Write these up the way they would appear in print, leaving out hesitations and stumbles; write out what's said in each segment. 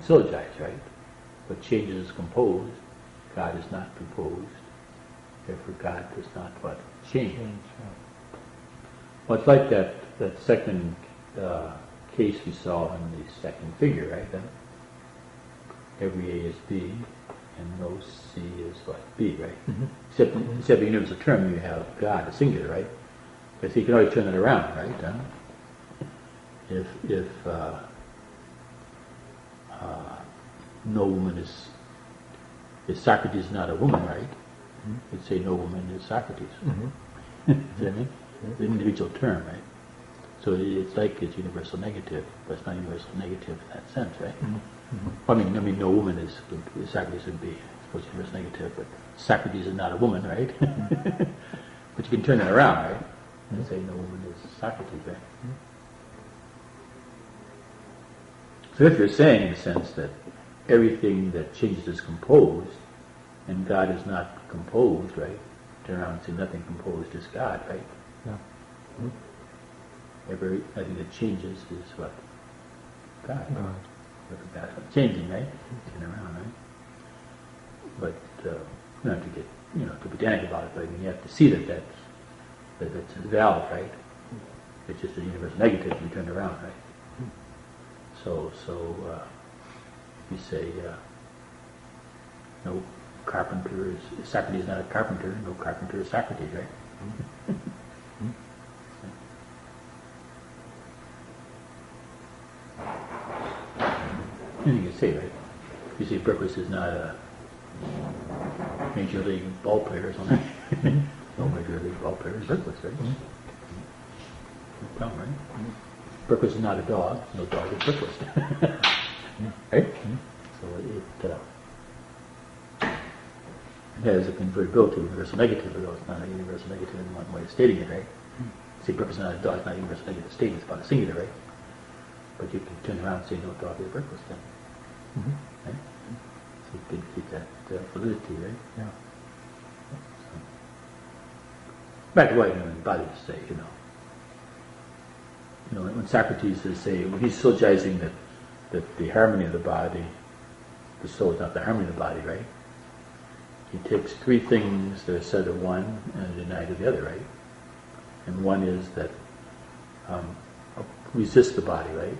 syllogize, right? But changes is composed, God is not composed, therefore God does not what? Change. Well, it's like that second case we saw in the second figure, right? Every A is B, and no C is what? B, right? Mm-hmm. Except the universal term, you have God, a singular, right? Because you can always turn it around, right? If no woman is, if Socrates is not a woman, right? Mm-hmm. You'd say no woman is Socrates. Mm-hmm. See what I mean? It's an individual term, right? So it's like it's universal negative, but it's not universal negative in that sense, right? Mm-hmm. I mean, no woman is Socrates would be, I suppose, universal negative, but Socrates is not a woman, right? But you can turn it around, right? And say no woman is Socrates, right? Mm-hmm. So if you're saying, in a sense, that everything that changes is composed, and God is not composed, right? Turn around and say nothing composed is God, right? Yeah. Mm-hmm. Everything that changes is what? God. But God's not changing, right? Turn around, right? But you don't have to get, to pedantic about it, but I mean, you have to see that it's valid, right? It's just a universal negative to be turned around, right? So you say no carpenter is Socrates is not a carpenter. No carpenter is Socrates, right? And you can say, right? You say Berquist is not a major league ball player or something. No major league ball player is Berquist, right? No problem, right? Berquist is not a dog. No dog is Berquist. Right? So it has a convertibility, universal negative, although it's not a universal negative in one way of stating it, right? Say Berquist is not a dog, it's not a universal negative statement, it's about a singular, right? But you can turn around and say no dog is Berquist then. Right? So you can keep that validity, right? Yeah. So, back to what bodies say, when Socrates is saying, when he's syllogizing that the harmony of the body, the soul is not the harmony of the body, right? He takes three things that are said of one and denied of the other, right? And one is that resist the body, right?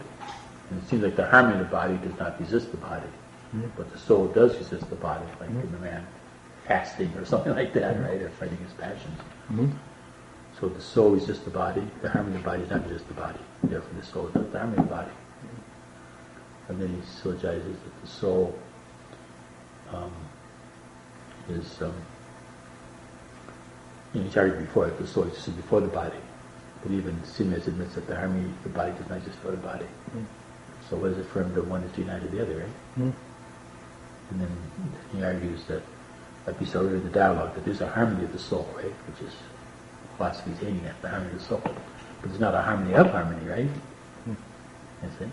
And it seems like the harmony of the body does not resist the body, but the soul does resist the body, like in the man fasting or something like that, right? Or fighting his passions. So the soul resists the body, the harmony of the body does not resist the body, therefore the soul is not the harmony of the body. And then he syllogizes that the soul is, he's argued before that the soul exists before the body, but even Siemens admits that the harmony of the body does not exist before the body. So what is affirmed that one is denied to the other, right? And then he argues that, like we saw earlier in the dialogue, that there's a harmony of the soul, right? Which is philosophy's aiming at, the harmony of the soul. But there's not a harmony of harmony, right? You see?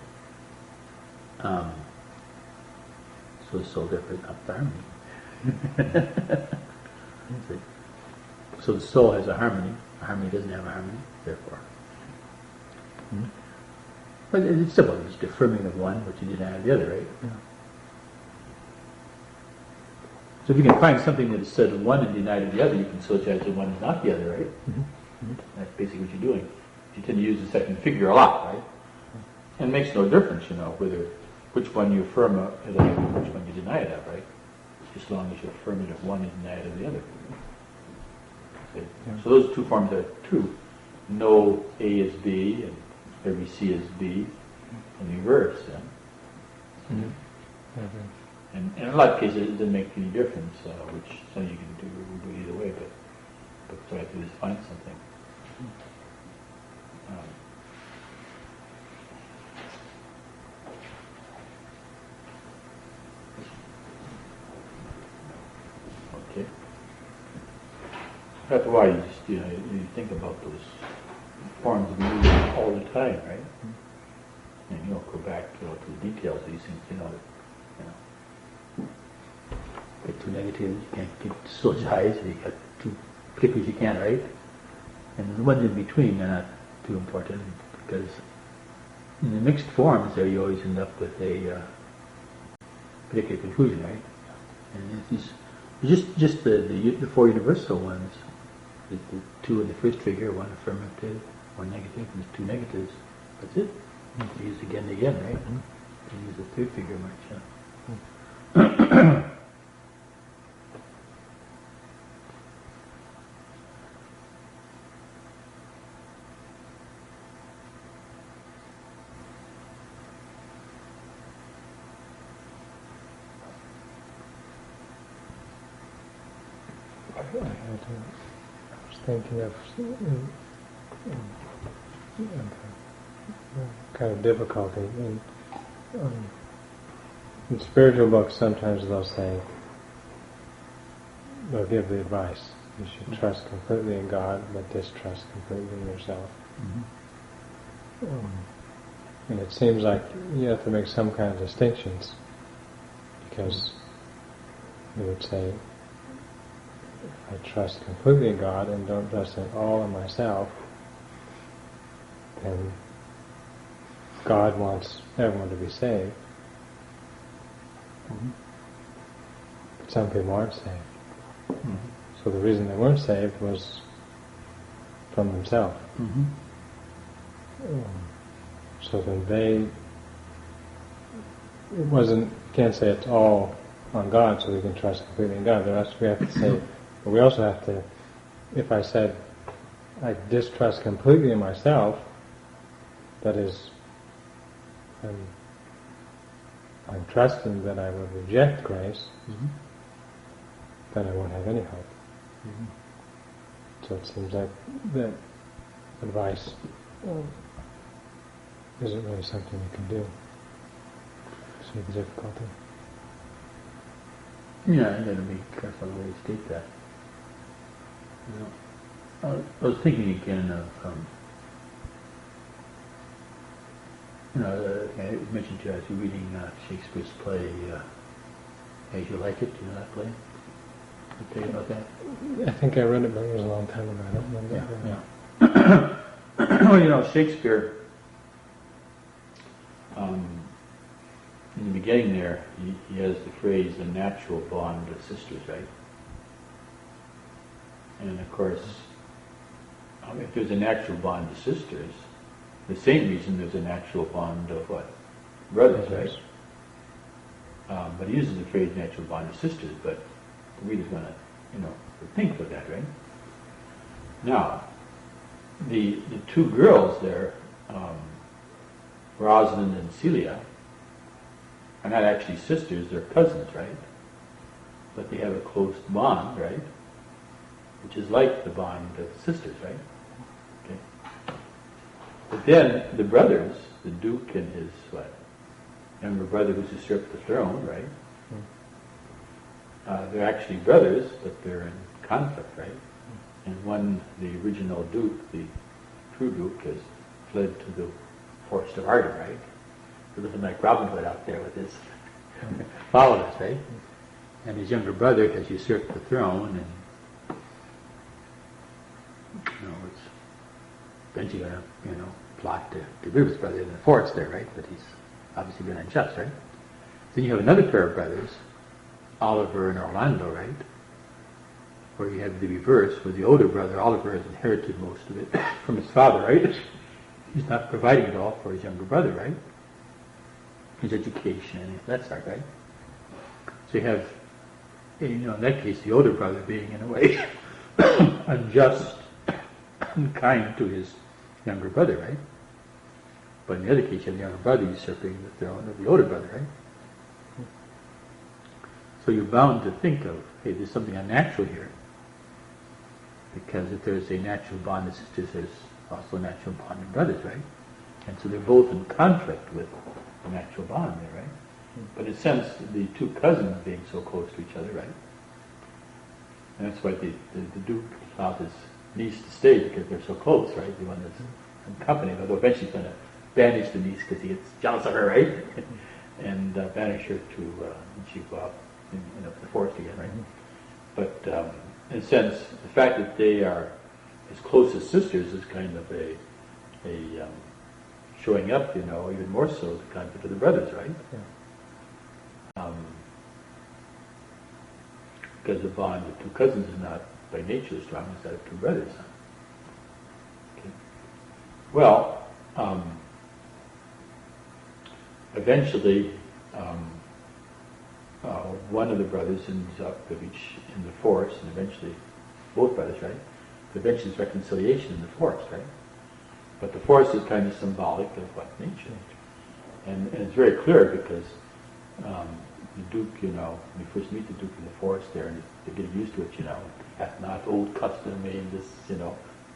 So the soul therefore is not the harmony. See? So the soul has a harmony doesn't have a harmony, therefore. But it's simple, it's the affirming of one, which you deny of the other, right? Yeah. So if you can find something that is said of one and denied of the other, you can syllogize that one is not the other, right? That's basically what you're doing. You tend to use the second figure a lot, right? And it makes no difference, whether which one you affirm it of and which one you deny it of, right? Just as long as you affirm it of one and deny it of the other. Okay? Yeah. So those two forms are true. No A is B, and every C is B, and reverse. Yeah? And in a lot of cases, it doesn't make any difference, which some you can do either way, but so I have to just find something. Okay. After a while, you just you think about those forms of movement all the time, right? And you don't go back to the details of these things, Get too negative, you can't get syllogize, you got too particular you can't, right? And the ones in between are not too important, because in the mixed forms there you always end up with a particular conclusion, right? And it's just the four universal ones, the two in the first figure, one affirmative, one negative, and there's two negatives. That's it. You use again and again, right? You use the third figure much. I was thinking of kind of difficulty in spiritual books. Sometimes they'll say, they'll give the advice: you should trust completely in God, but distrust completely in yourself. And it seems like you have to make some kind of distinctions, because you would say, if I trust completely in God and don't trust at all in myself, then God wants everyone to be saved. But some people aren't saved. So the reason they weren't saved was from themselves. So then it wasn't, can't say it's all on God so we can trust completely in God. We have to say, but we also have to, if I said I distrust completely in myself, that is, I'm trusting that I will reject grace, then I won't have any hope. So it seems like that advice isn't really something you can do. See the difficulty? Yeah, you got to be careful the way you state that. I was thinking again of, I mentioned to you, I was reading Shakespeare's play, As You Like It. Do you know that play? I'll tell you about that. I think I read it, but it was a long time ago. I don't remember. Yeah. Well, Shakespeare, in the beginning there, he has the phrase, the natural bond of sisters, right? And of course, if there's a natural bond of sisters, the same reason there's a natural bond of what? Brothers, right? But he uses the phrase natural bond of sisters, but the reader's going to, think of that, right? Now, the two girls there, Rosalind and Celia, are not actually sisters, they're cousins, right? But they have a close bond, right? Which is like the bond of sisters, right? Okay. But then the brothers, the Duke and his younger brother who's usurped the throne, right? They're actually brothers, but they're in conflict, right? And one, the original Duke, the true Duke, has fled to the forest of Arden, right? They're looking like Robin Hood out there with his followers, right? And his younger brother has usurped the throne, and it's eventually going to, plot to get rid of his brother in the forest there, right? But he's obviously been unjust, right? Then you have another pair of brothers, Oliver and Orlando, right? Where you have the reverse, where the older brother, Oliver, has inherited most of it from his father, right? He's not providing it all for his younger brother, right? His education and that sort, right? So you have, in that case, the older brother being, in a way, unjust, unkind to his younger brother, right? But in the other case, you have the younger brother usurping the throne of the older brother, right? So you're bound to think of, hey, there's something unnatural here. Because if there's a natural bond of sisters, there's also a natural bond of brothers, right? And so they're both in conflict with the natural bond there, right? But in a sense, the two cousins being so close to each other, right? And that's why the Duke allowed his niece to stay, because they're so close, right? The one that's in company, although eventually he's going to banish the niece because he gets jealous of her, right? And banish her to, when she go out in the forest again, right? But in a sense, the fact that they are as close as sisters is kind of a showing up, even more so the conflict of the brothers, right? because the bond of two cousins is not by nature as strong as that of two brothers. Okay. Well, eventually, one of the brothers ends up in the forest, and eventually, both brothers, right? Eventually, it's reconciliation in the forest, right? But the forest is kind of symbolic of what nature. And it's very clear because the Duke, when you first meet the Duke in the forest there, and they get used to it, hath not old custom made this,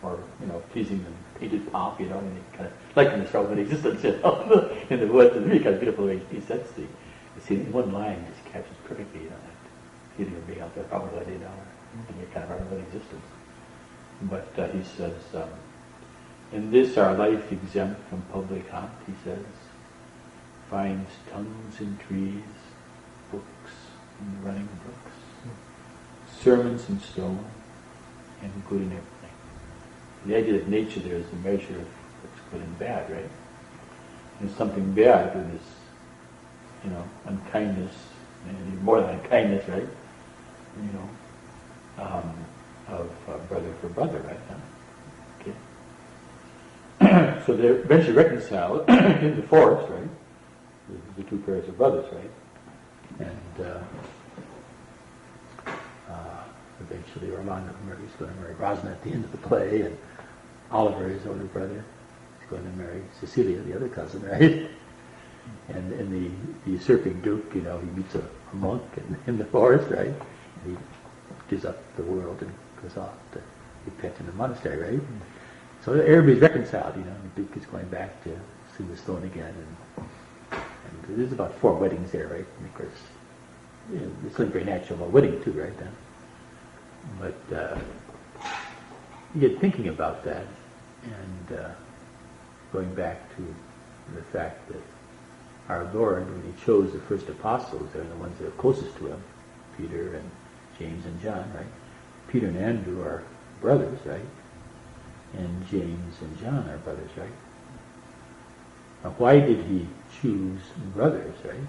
or, pleasing them, painted pomp, and they kind of liken themselves in existence, in the woods. It's really kind of beautiful the way he sets the, in one line, just captures perfectly, that feeling of being out there, probably laid down, and you're kind of out of existence. But he says, in this our life exempt from public haunt, he says, finds tongues in trees, books in running brooks, sermons in stone, and good in everything. The idea that nature there is the measure of what's good and bad, right? And something bad with this, unkindness, and more than unkindness, right? Of brother for brother, right? Okay. So they're eventually reconciled in the forest, right? The two pairs of brothers, right? And eventually Orlando is going to marry Rosna at the end of the play, and Oliver, his older brother, is going to marry Cecilia, the other cousin, right? And the usurping Duke, he meets a monk in the forest, right? And he gives up the world and goes off to repent in the monastery, right? So everybody's reconciled, the Duke is going back to see the stone again, and there's about 4 weddings there, right? And of course, it's something very natural about wedding too, right? But you get thinking about that, and going back to the fact that our Lord, when He chose the first apostles, they're the ones that are closest to Him, Peter and James and John, right? Peter and Andrew are brothers, right? And James and John are brothers, right? Now, why did He choose brothers, right,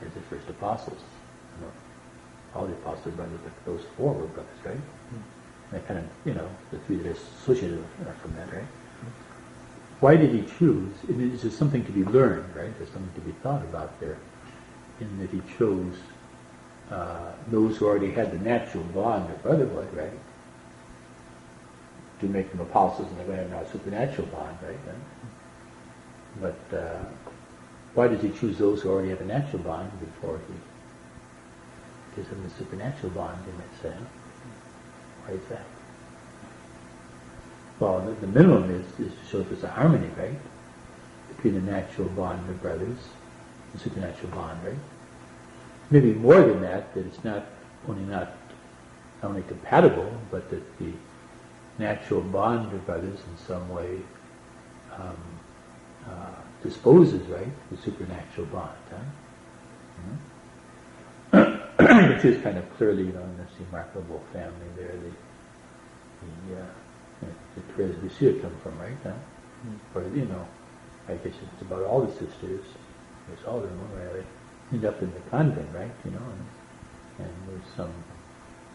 as the first apostles? All the apostles are brothers, but those 4 were brothers, right? And kind of, the 3 that are associated from that, right? Why did He choose? Is there something to be learned, right? There's something to be thought about there, in that He chose those who already had the natural bond of brotherhood, right, to make them apostles, and they're going to have now a supernatural bond, right? But why does He choose those who already have a natural bond before He gives them the supernatural bond, you might say? Why is that? Well, the minimum is to show there's a harmony, right, between the natural bond of brothers and supernatural bond, right? Maybe more than that it's not only compatible, but that the natural bond of brothers in some way disposes, right, the supernatural bond, which is kind of clearly, in this remarkable family there, the prayers we see it come from, right? Or, I guess it's about all the sisters. There's all of them where they end up in the convent, right? And there's some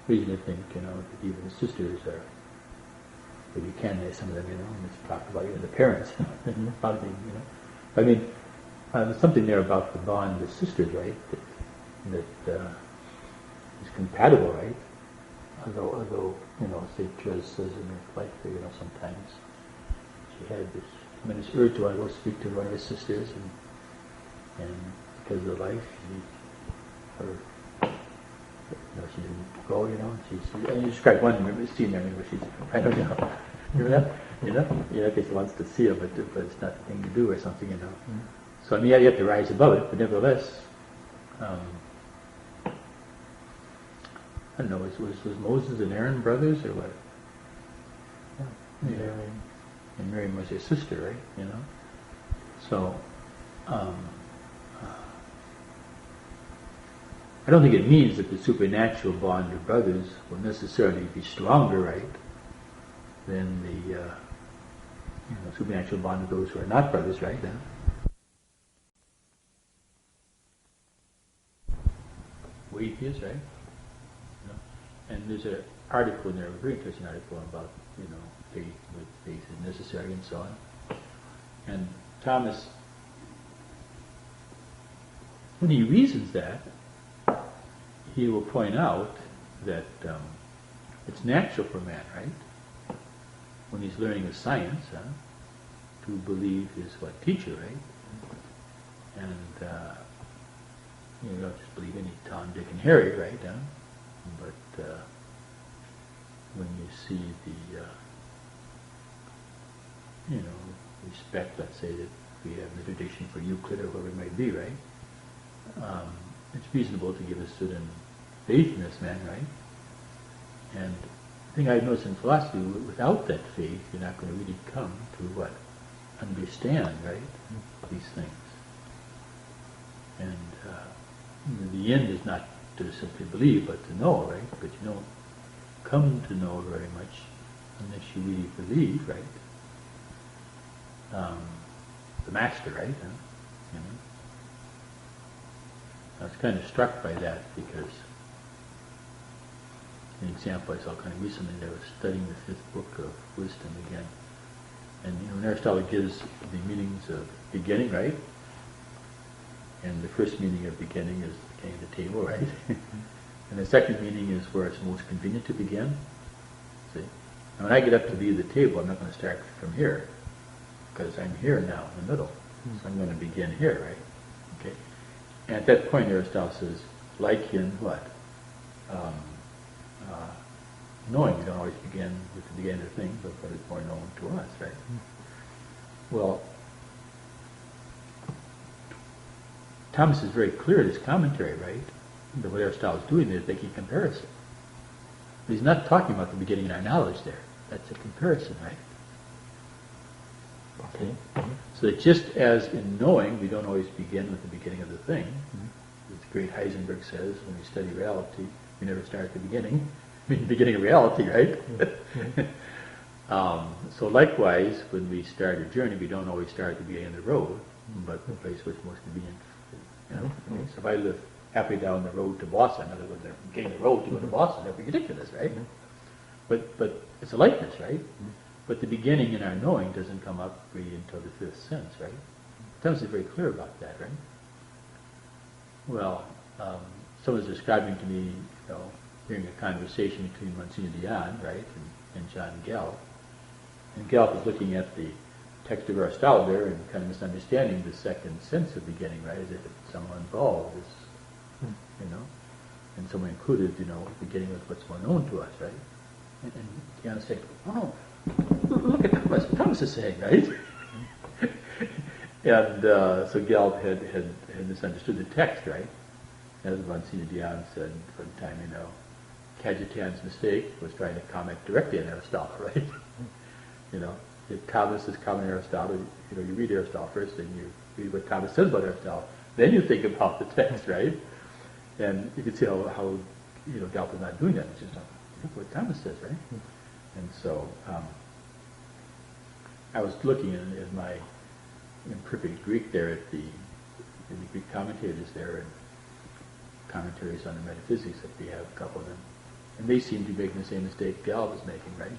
reason to think, that even the sisters are, if you can, some of them, and it's talked about even the parents, probably, I mean, there's something there about the bond of sisters, right? That is compatible, right? Although, St. Therese says in her life, sometimes she had this tremendous urge to want to go speak to one of her sisters, and because of the life, she didn't go, and you described one scene there where she's, I don't know, remember that? Because she wants to see her, but it's not the thing to do or something, So, I mean, you have to rise above it, but nevertheless, I don't know, was Moses and Aaron brothers, or what? Yeah. And Miriam was his sister, right? So, I don't think it means that the supernatural bond of brothers will necessarily be stronger, right, than the supernatural bond of those who are not brothers, right? Atheist, right? And there's an article in there, a very interesting article about, faith, with faith is necessary and so on. And Thomas, when he reasons that, he will point out that it's natural for man, right? When he's learning a science, to believe his teacher, right? And you don't just believe any Tom, Dick, and Harry, right? But when you see the respect, let's say that we have the tradition for Euclid or whatever it might be, right? It's reasonable to give a certain faith in this man, right? And the thing I've noticed in philosophy, without that faith, you're not going to really come to understand, right? These things. And the end is not to simply believe, but to know, right? But you don't come to know very much unless you really believe, right? The master, right? I was kind of struck by that because an example I saw kind of recently, I was studying the 5th book of Wisdom again. And when Aristotle gives the meanings of beginning, right? And the first meaning of beginning is the beginning of the table, right? And the second meaning is where it's most convenient to begin. See? Now when I get up to be the table, I'm not going to start from here, because I'm here now in the middle. So I'm going to begin here, right? Okay. And at that point, Aristotle says, like in what? Knowing. We don't always begin with the beginning of things, but what is more known to us, right? Well, Thomas is very clear in his commentary, right? That what Aristotle is doing is making a comparison. But he's not talking about the beginning in our knowledge there. That's a comparison, right? Okay. So that just as in knowing, we don't always begin with the beginning of the thing. As the great Heisenberg says, when we study reality, we never start at the beginning. I mean, the beginning of reality, right? So likewise, when we start a journey, we don't always start at the beginning of the road, but the place where it's most convenient. So if I live halfway down the road to Boston, in other words, I'm getting the road to go to Boston, that'd be ridiculous, right? But it's a likeness, right? But the beginning in our knowing doesn't come up really until the 5th sense, right? Thomas is very clear about that, right? Well, someone was describing to me, hearing a conversation between Monsignor Duane, right, and John Gell. And Gell was looking at the text of Aristotle there and kind of misunderstanding the second sense of beginning, right, as if it's somehow involved, and someone included, beginning with what's more known to us, right? And Duane said, oh, look at Thomas. Thomas is saying, right? And so Gell had misunderstood the text, right? As Monsignor Duane said one time, Cajetan's mistake was trying to comment directly on Aristotle, right? If Thomas is commenting on Aristotle, you read Aristotle first, then you read what Thomas says about Aristotle, then you think about the text, right? And you can see how Gell was not doing that. It's just look what Thomas says, right? And so I was looking at my imperfect Greek there in the Greek commentators there, and commentaries on the metaphysics, that we have a couple of them, and they seem to be making the same mistake Gell was making, right?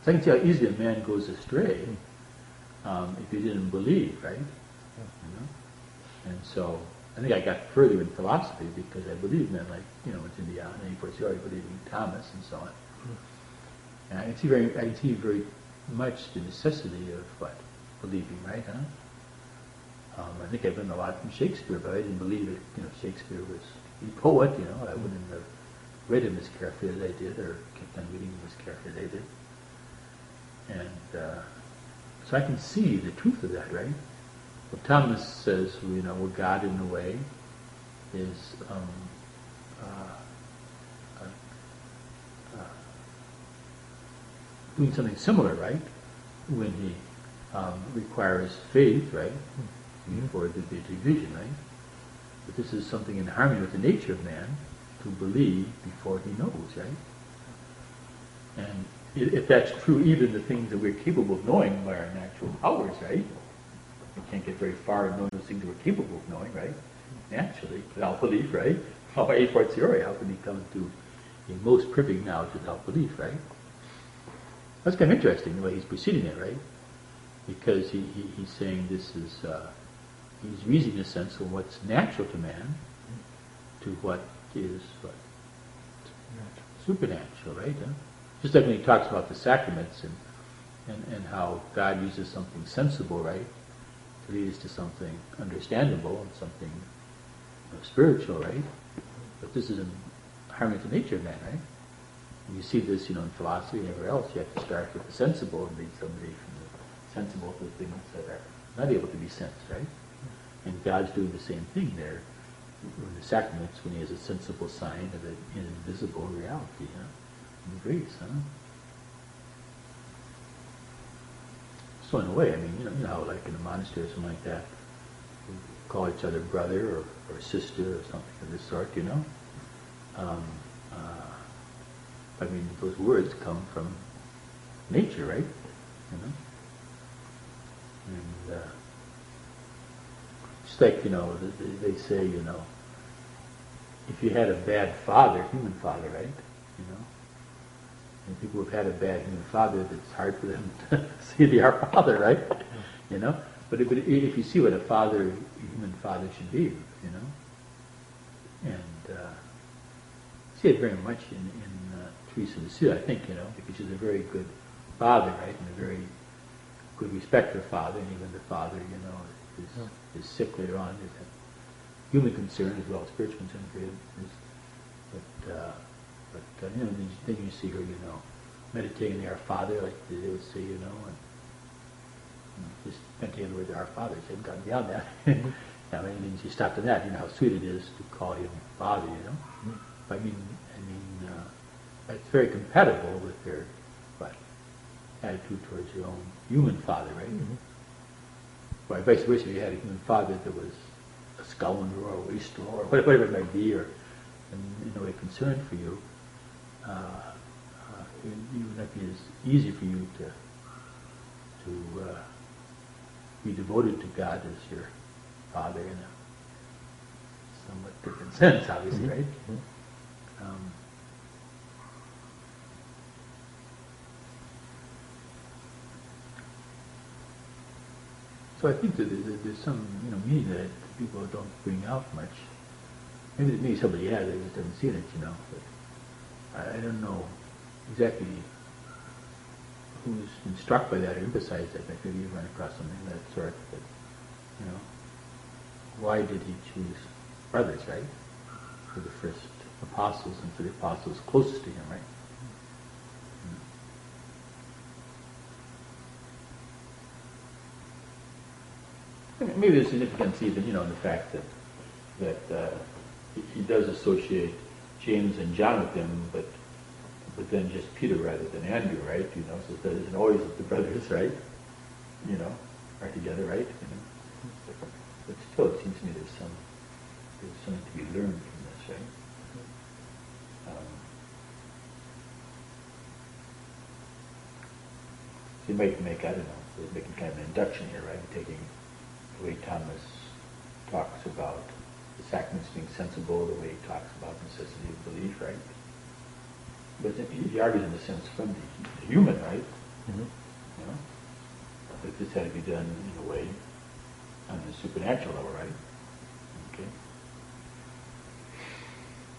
So I can see how easily a man goes astray if he didn't believe, right? And so I think I got further in philosophy because I believed men like it's Indiana and fortiori believing Thomas and so on. And I can see very much the necessity of believing, right? I think I've learned a lot from Shakespeare, but I didn't believe that Shakespeare was a poet. I wouldn't have read him as carefully as I did, or kept on reading him as carefully as I did. And so I can see the truth of that, right? Well, Thomas says, well, God in a way is doing something similar, right? When he requires faith, right? For the vision, right? But this is something in harmony with the nature of man to believe before he knows, right? And if that's true, even the things that we're capable of knowing by our natural powers, right? We can't get very far in knowing those things that we're capable of knowing, right? Naturally, without belief, right? A fortiori, how can we come to the most perfect knowledge without belief, right? That's kind of interesting the way he's proceeding it, right? Because he's saying this is, he's reasoning in a sense of what's natural to man to what is what? Supernatural, right? Huh? Just like when he talks about the sacraments and how God uses something sensible, right, to lead us to something understandable and something spiritual, right? But this is in harmony with the nature of man, right? And you see this, in philosophy and everywhere else. You have to start with the sensible and lead somebody from the sensible to the things that are not able to be sensed, right? And God's doing the same thing there in the sacraments when he has a sensible sign of an invisible reality, in grace, So in a way, I mean, you know how like in a monastery or something like that, we call each other brother or sister or something of this sort, I mean, those words come from nature, right? And just like, they say, if you had a bad father, human father, right? And people who've had a bad human father, it's hard for them to see the Our Father, right? But if you see what a human father should be, and see it very much in Teresa of Lisieux, I think, because she's a very good father, right, and a very good respect for father, and even the father, is sick later on. There's a human concern as well as spiritual concern for him. But then you see her, meditating the Our Father, like they would say, and just meditating the word Our Father. She hadn't gotten beyond that. And she stopped at that. How sweet it is to call him Father. But I mean, it's very compatible with her attitude towards your own human father, right? Or vice versa, if you had a human father that was a scoundrel or a wastrel or whatever it might be, or in no way concerned for you, it would not be as easy for you to be devoted to God as your father in a somewhat different sense, obviously, right? So I think that there's some meaning that people don't bring out much. Maybe somebody has, they just haven't seen it, But I don't know exactly who's been struck by that or emphasized that. Maybe you've run across something of that sort. But why did he choose brothers, right? For the first apostles and for the apostles closest to him, right? Maybe there's significance even, in the fact that he does associate James and John with him, but then just Peter rather than Andrew, right? So that isn't always the brothers, right? Are together, right? But still, it seems to me there's something to be learned from this, right? So you might make, I don't know, we're making kind of an induction here, right? Taking the way Thomas talks about the sacraments being sensible, the way he talks about the necessity of belief, right? But he argues in a sense from the human, right? That this had to be done in a way on the supernatural level, right? Okay.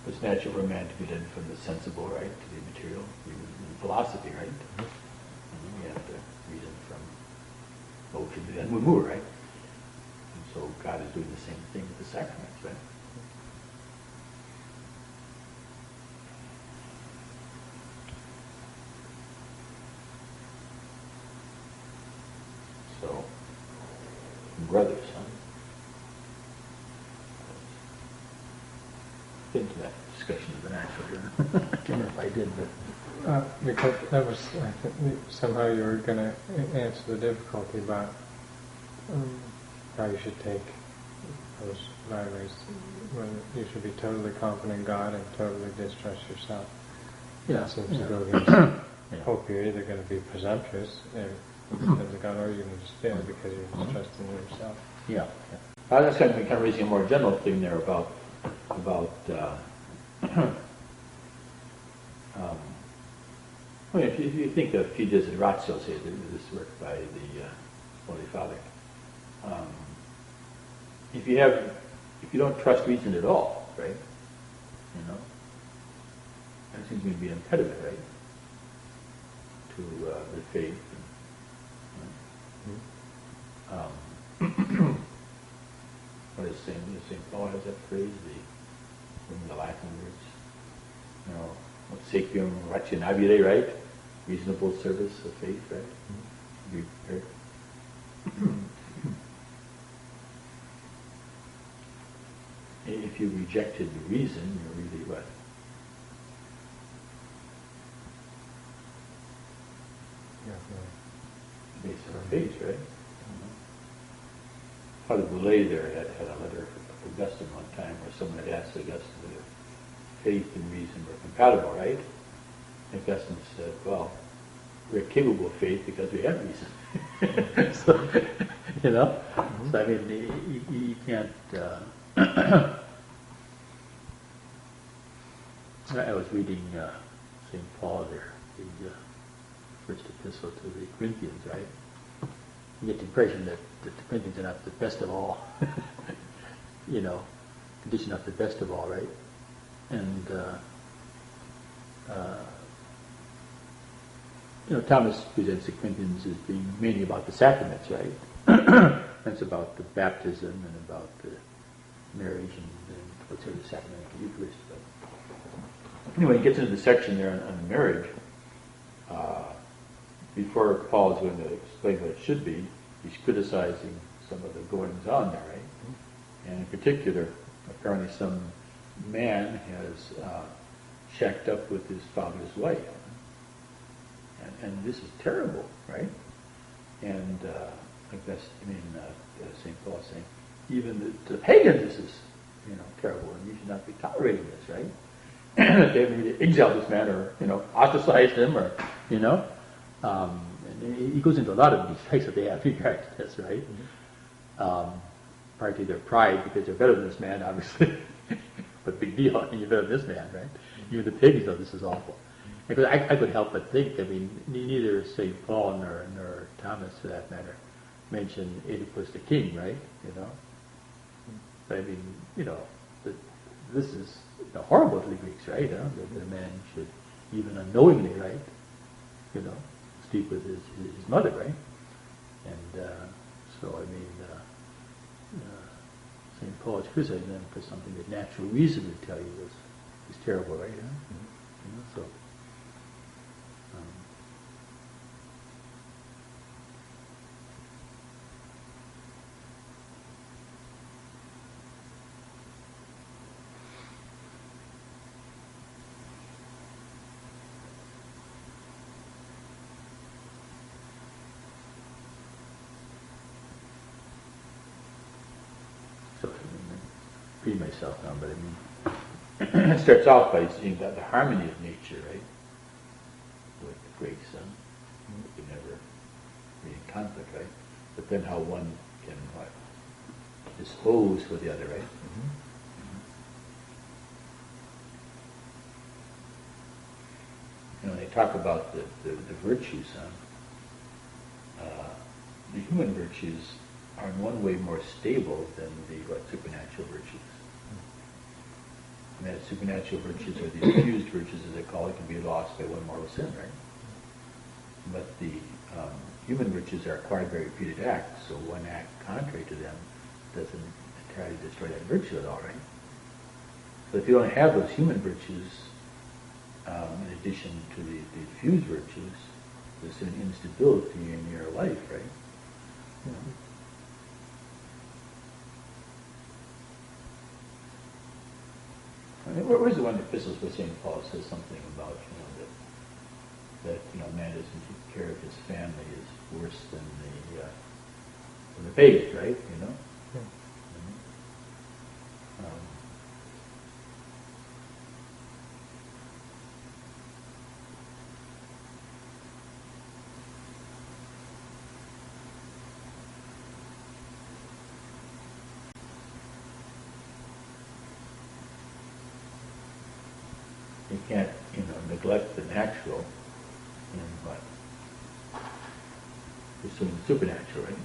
It's natural for a man to be done from the sensible, right, to the material, even in philosophy, right? We have to reason from motion to the onward move, right? And so God is doing the same thing with the sacraments, right? So, brothers, into that discussion of the natural here. I can't remember if I did, but because that was, I think, somehow you were going to answer the difficulty about how you should take those rivalries, whether you should be totally confident in God and totally distrust yourself. That seems to go against hope. You're either going to be presumptuous because of God, or you're going to despair because you're distrusting yourself. Yeah. I was kind of raising a more general thing there about I mean, if you think of Fides and Ratio, say this work by the Holy Father, if you don't trust reason at all, right? You know, that seems to be an impediment, right, to the faith. What is Saint Paul has that phrase, the Latin words, you know, Sequium rationabile, right? Reasonable service of faith, right? Be prepared. If you rejected the reason, you're really what? Based on faith, right? Father Boulay there had a letter from Augustine one time where someone had asked Augustine whether faith and reason were compatible, right? Augustine said, well, we're capable of faith because we have reason. So, you know? So, I mean, you can't... I was reading St. Paul there, the first epistle to the Corinthians, right? You get the impression that the Corinthians are not the best of all. You know, condition not the best of all, right? And, you know, Thomas presents the Corinthians as being mainly about the sacraments, right? It's about the baptism and about the marriage and what's the sacrament of the Eucharist. But anyway, he gets into the section there on marriage. Before Paul is going to explain what it should be, he's criticizing some of the goings on there, right? And in particular, apparently some man has shacked up with his father's wife. And this is terrible, right? And St. Paul is saying, even the pagans, this is, you know, terrible, and you should not be tolerating this, right? That they may exile this man, or, you know, ostracize him, or, you know. And he goes into a lot of these things that they have regard to this, right? Partly their pride, because they're better than this man, obviously. But big deal, I mean, you're better than this man, right? Even the pagans know this is awful. Because I could help but think, I mean, neither St. Paul nor Thomas, for that matter, mention Oedipus the king, right? You know? But I mean, you know, this is horrible to the Greeks, right? That a man should, even unknowingly, right, you know, sleep with his mother, right? And so, I mean, St. Paul is criticizing them for something that natural reason would tell you is terrible, right? You know, so. Free myself now, but I mean, it starts off by seeing the harmony of nature, right? With grace, we can never be in conflict, right? But then how one can dispose for the other, right? You know, they talk about the virtues, the human virtues are in one way more stable than the supernatural virtues. And that supernatural virtues, or the infused virtues as they call it, can be lost by one mortal sin, right? But the human virtues are acquired by repeated acts, so one act contrary to them doesn't entirely destroy that virtue at all, right? So if you don't have those human virtues, in addition to the infused virtues, there's an instability in your life, right? You know? I mean, where's the one epistles where St. Paul says something about, you know, that you know, man doesn't take care of his family is worse than the pagans, right? You know. Yeah. You can't, you know, neglect the natural and what? Pursuing the supernatural, right?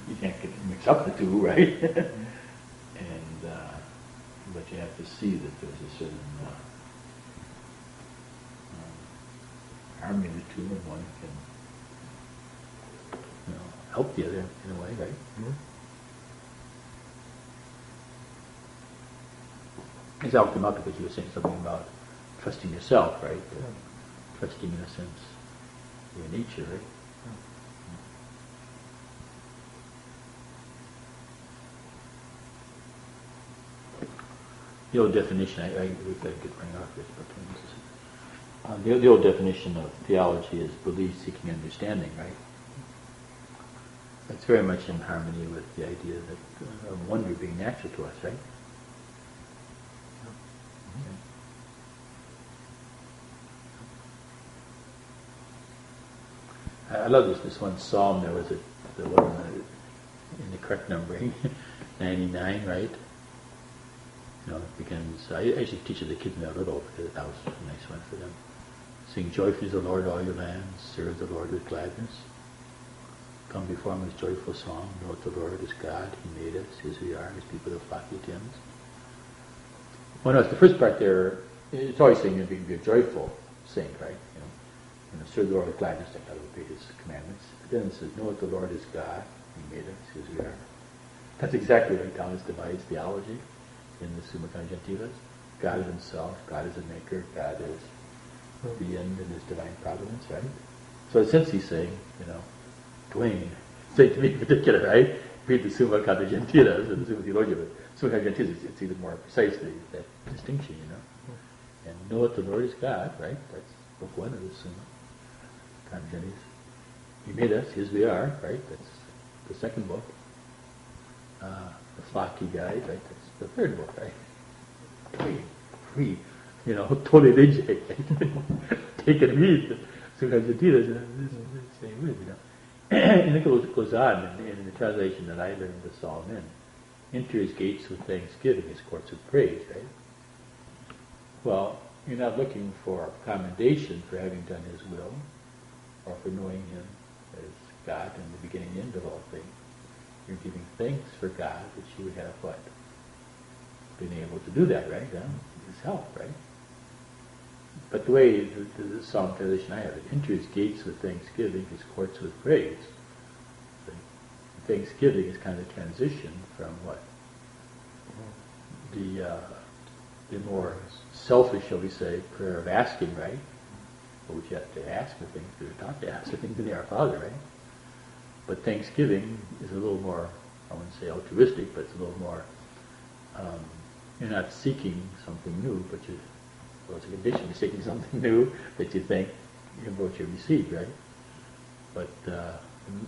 You can't mix up the two, right? And but you have to see that there's a certain harmony of the two, and one can help the other in a way, right? It's all come up because you were saying something about trusting yourself, right? Trusting, in a sense, your nature, right? The old definition, I could bring off this, but the old definition of theology is belief seeking understanding, right? That's very much in harmony with the idea that of wonder being natural to us, right? I love this one psalm. There was the one in the correct numbering, 99, right? It begins. I usually teach the kids now a little because that was a nice one for them. Sing joyfully to the Lord, all your lands. Serve the Lord with gladness. Come before him with joyful song. Know that the Lord is God. He made us. His we are. His people of flock with hymns. Well, notice the first part there. It's always saying you're being joyful saint, right? Serve the Lord with gladness. That God will obey his commandments. But then it says, know that the Lord is God. He made us. His we are. That's exactly right. Thomas divides theology in the Summa Conjunctivas. God is himself. God is a maker. God is the end in his divine providence, right? So in a sense he's saying, Duane, say to me in particular, right? Read the Summa Conjunctivas and the Summa Theologia, but Summa Conjunctivas, it's even more precisely that distinction, And know that the Lord is God, right? That's book one of the Summa Conjunctivas. He made us, his we are, right? That's the second book. The flock he guides, right? That's the third book, right? Free, totally legit. Take and read the Summa Conjunctivas and same with, And it goes on in the translation that I learned the psalm in. Enter his gates with thanksgiving, his courts with praise, right? Well, you're not looking for commendation for having done his will or for knowing him as God and the beginning and end of all things. You're giving thanks for God that you would have what? Been able to do that, right? His help, right? But the way the psalm translation I have it, enter his gates with thanksgiving, his courts with praise. Thanksgiving is kind of a transition from what? The more selfish, shall we say, prayer of asking, right? For which you have to ask for things, you're taught to ask for things to the Our Father, right? But thanksgiving is a little more, I wouldn't say altruistic, but it's a little more, you're not seeking something new, but it's a condition of seeking something new that you think what you received, right? But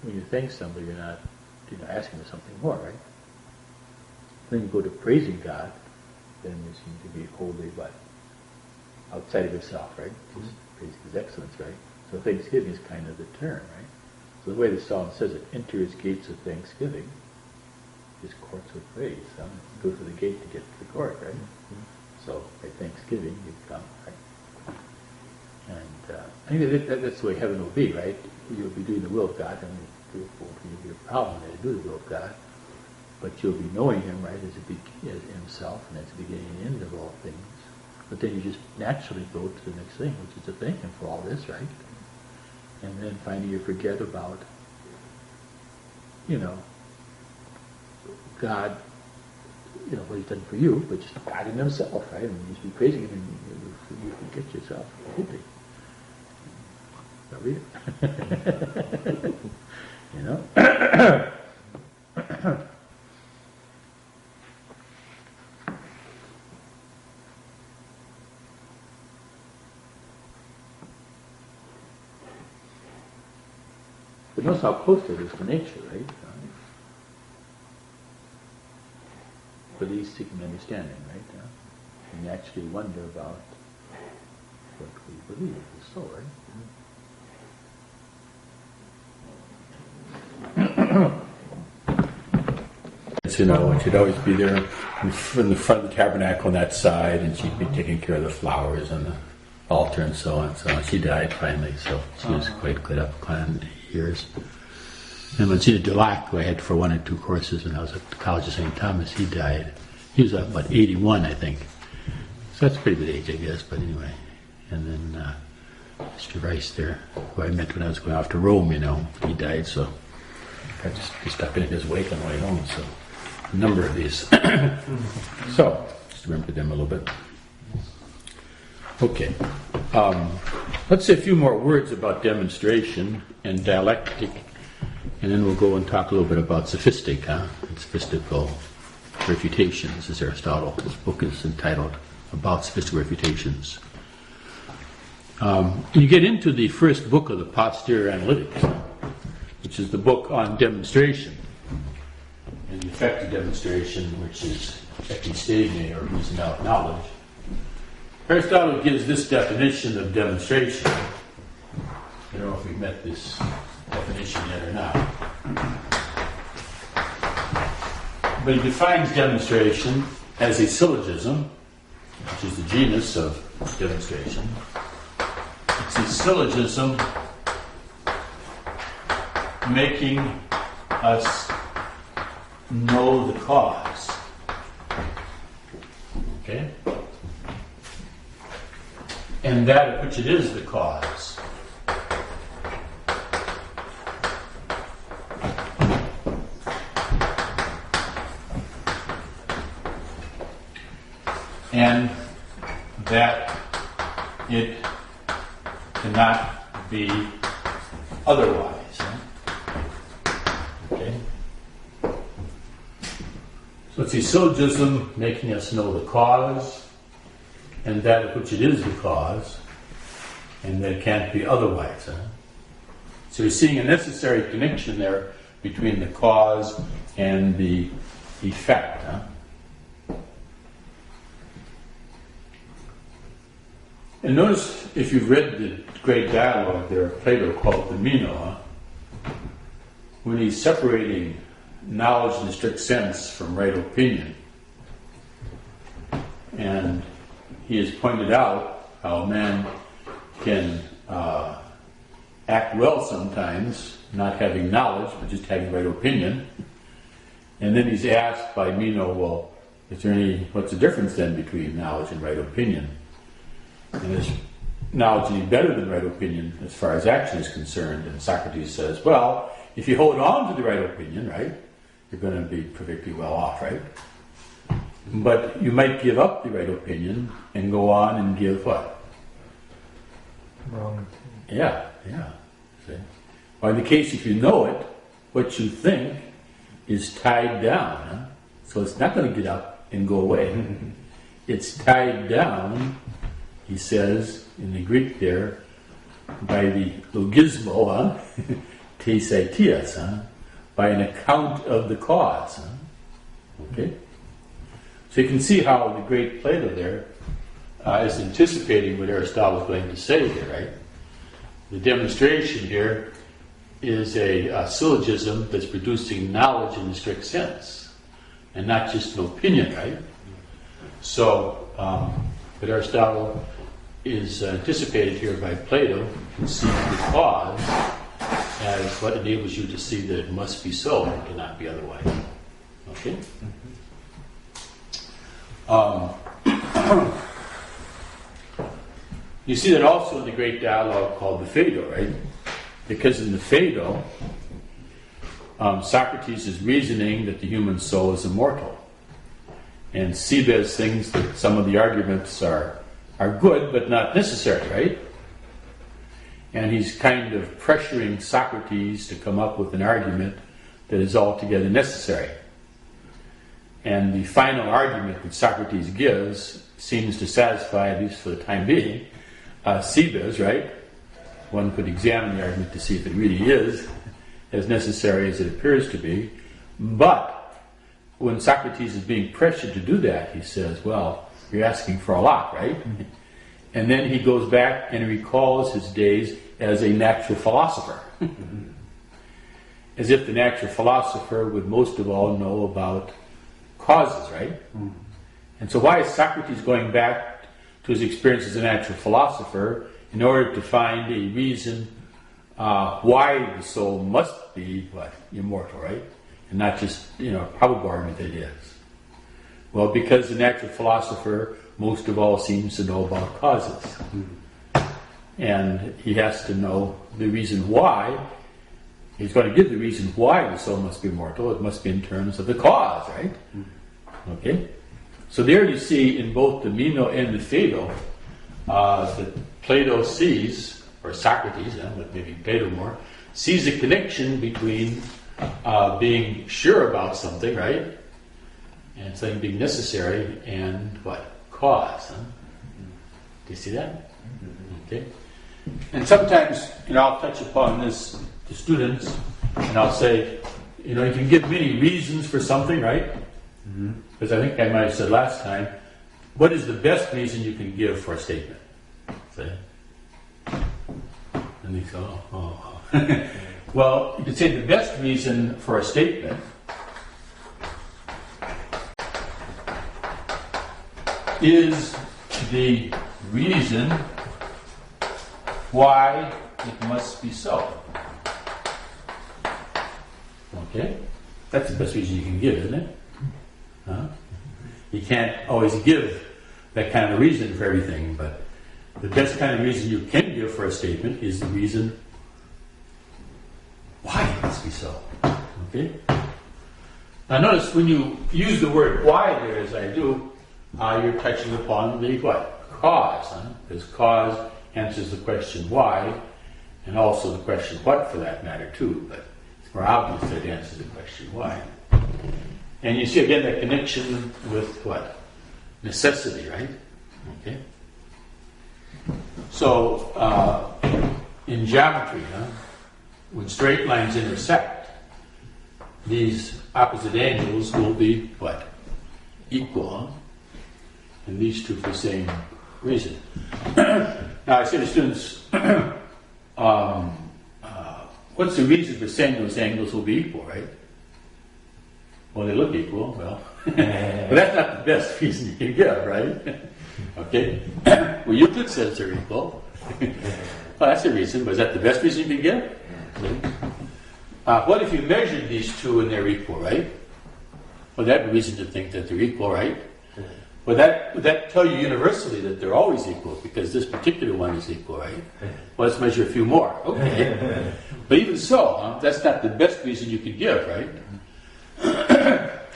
when you thank somebody, you're not asking for something more, right? Then you go to praising God, then you seem to be wholly but outside of yourself, right? Just praising his excellence, right? So thanksgiving is kind of the term, right? So the way the psalm says it, enter his gates with thanksgiving, his courts with praise. You go through the gate to get to the court, right? So by thanksgiving you come, right? And I think that's the way heaven will be, right? You'll be doing the will of God, and it won't be a problem to do the will of God, but you'll be knowing him, right, as himself and as the beginning and end of all things. But then you just naturally go to the next thing, which is to thank him for all this, right? And then finally you forget about, God, what he's done for you, but just God in himself, right? And you just be praising him, and you forget yourself completely. Read it. But notice how close it is to nature, right? Belief seeking understanding, right? And you actually wonder about what we believe is so, right? Because, and she'd always be there in the front of the tabernacle on that side, and she'd be taking care of the flowers on the altar and so on. So she died finally, so she was quite good up on years. And Monsignor Dulac, who I had for 1 or 2 courses when I was at the College of St. Thomas, he died. He was about 81, I think. So that's a pretty good age, I guess, but anyway. And then Mr. Rice there, who I met when I was going off to Rome, he died, so I just be stuck in his wake on the way home, so a number of these. So, just remember them a little bit. Okay. Let's say a few more words about demonstration and dialectic, and then we'll go and talk a little bit about sophistic, and sophistical refutations, as Aristotle. This book is entitled About Sophistical Refutations. You get into the first book of the Posterior Analytics, which is the book on demonstration, and the effect of demonstration, which is episteme, or reason out knowledge. Aristotle gives this definition of demonstration. I don't know if we've met this definition yet or not. But he defines demonstration as a syllogism, which is the genus of demonstration. It's a syllogism making us know the cause. Okay? And that of which it is the cause. And that it cannot be otherwise. Okay? So it's a syllogism making us know the cause, and that of which it is the cause, and that it can't be otherwise. So you're seeing a necessary connection there between the cause and the effect. And notice, if you've read the great dialogue there of Plato called the Meno, when he's separating knowledge in the strict sense from right opinion, and he has pointed out how a man can act well sometimes, not having knowledge, but just having right opinion. And then he's asked by Meno, well, what's the difference then between knowledge and right opinion? And is knowledge any better than right opinion as far as action is concerned? And Socrates says, well, if you hold on to the right opinion, right, you're going to be perfectly well off, right? But you might give up the right opinion and go on and give what? Wrong. Yeah. See? Well, in the case if you know it, what you think is tied down. So it's not going to get up and go away. It's tied down, he says in the Greek there, by the logismo, tesaitias, by an account of the cause. Okay? So you can see how the great Plato there is anticipating what Aristotle is going to say here, right? The demonstration here is a syllogism that's producing knowledge in the strict sense, and not just an opinion, right? So, but Aristotle is anticipated here by Plato to see the cause as what enables you to see that it must be so and cannot be otherwise. Okay? You see that also in the great dialogue called the Phaedo, right? Because in the Phaedo, Socrates is reasoning that the human soul is immortal. And Cebes thinks that some of the arguments are good but not necessary, right? And he's kind of pressuring Socrates to come up with an argument that is altogether necessary. And the final argument that Socrates gives seems to satisfy, at least for the time being, Cebes, right? One could examine the argument to see if it really is as necessary as it appears to be. But when Socrates is being pressured to do that, he says, well, you're asking for a lot, right? And then he goes back and recalls his days as a natural philosopher. As if the natural philosopher would most of all know about causes, right? And so why is Socrates going back to his experience as a natural philosopher in order to find a reason why the soul must be, immortal, right? And not just, probable argument that it is. Well, because the natural philosopher most of all seems to know about causes. And he has to know the reason why. He's going to give the reason why the soul must be immortal. It must be in terms of the cause, right? Okay? So there you see in both the Meno and the Phaedo that Plato sees, or Socrates, but maybe Plato more, sees a connection between being sure about something, right? And something being necessary and what? Cause. Do you see that? Okay. And sometimes, I'll touch upon this to students, and I'll say, you can give many reasons for something, right? Because I think I might have said last time, what is the best reason you can give for a statement? Say. And they go, oh. Well, you could say the best reason for a statement is the reason why it must be so. Okay? That's the best reason you can give, isn't it? You can't always give that kind of reason for everything, but the best kind of reason you can give for a statement is the reason why it must be so. Okay? Now notice when you use the word why there as I do, you're touching upon the what? Cause. Because cause answers the question why, and also the question what for that matter too, but it's more obvious that it answers the question why. And you see again that connection with what? Necessity, right? Okay. So in geometry, when straight lines intersect, these opposite angles will be what? Equal. And these two for the same reason. Now I say to students, what's the reason for saying those angles will be equal, right? Well, they look equal, well. But that's not the best reason you can give, right? Okay? Well, Euclid says they're equal. Well, that's a reason, but is that the best reason you can give? What if you measured these two and they're equal, right? Well, that'd be reason to think that they're equal, right? Would that tell you universally that they're always equal because this particular one is equal, right? Well, let's measure a few more. Okay. But even so, that's not the best reason you could give, right?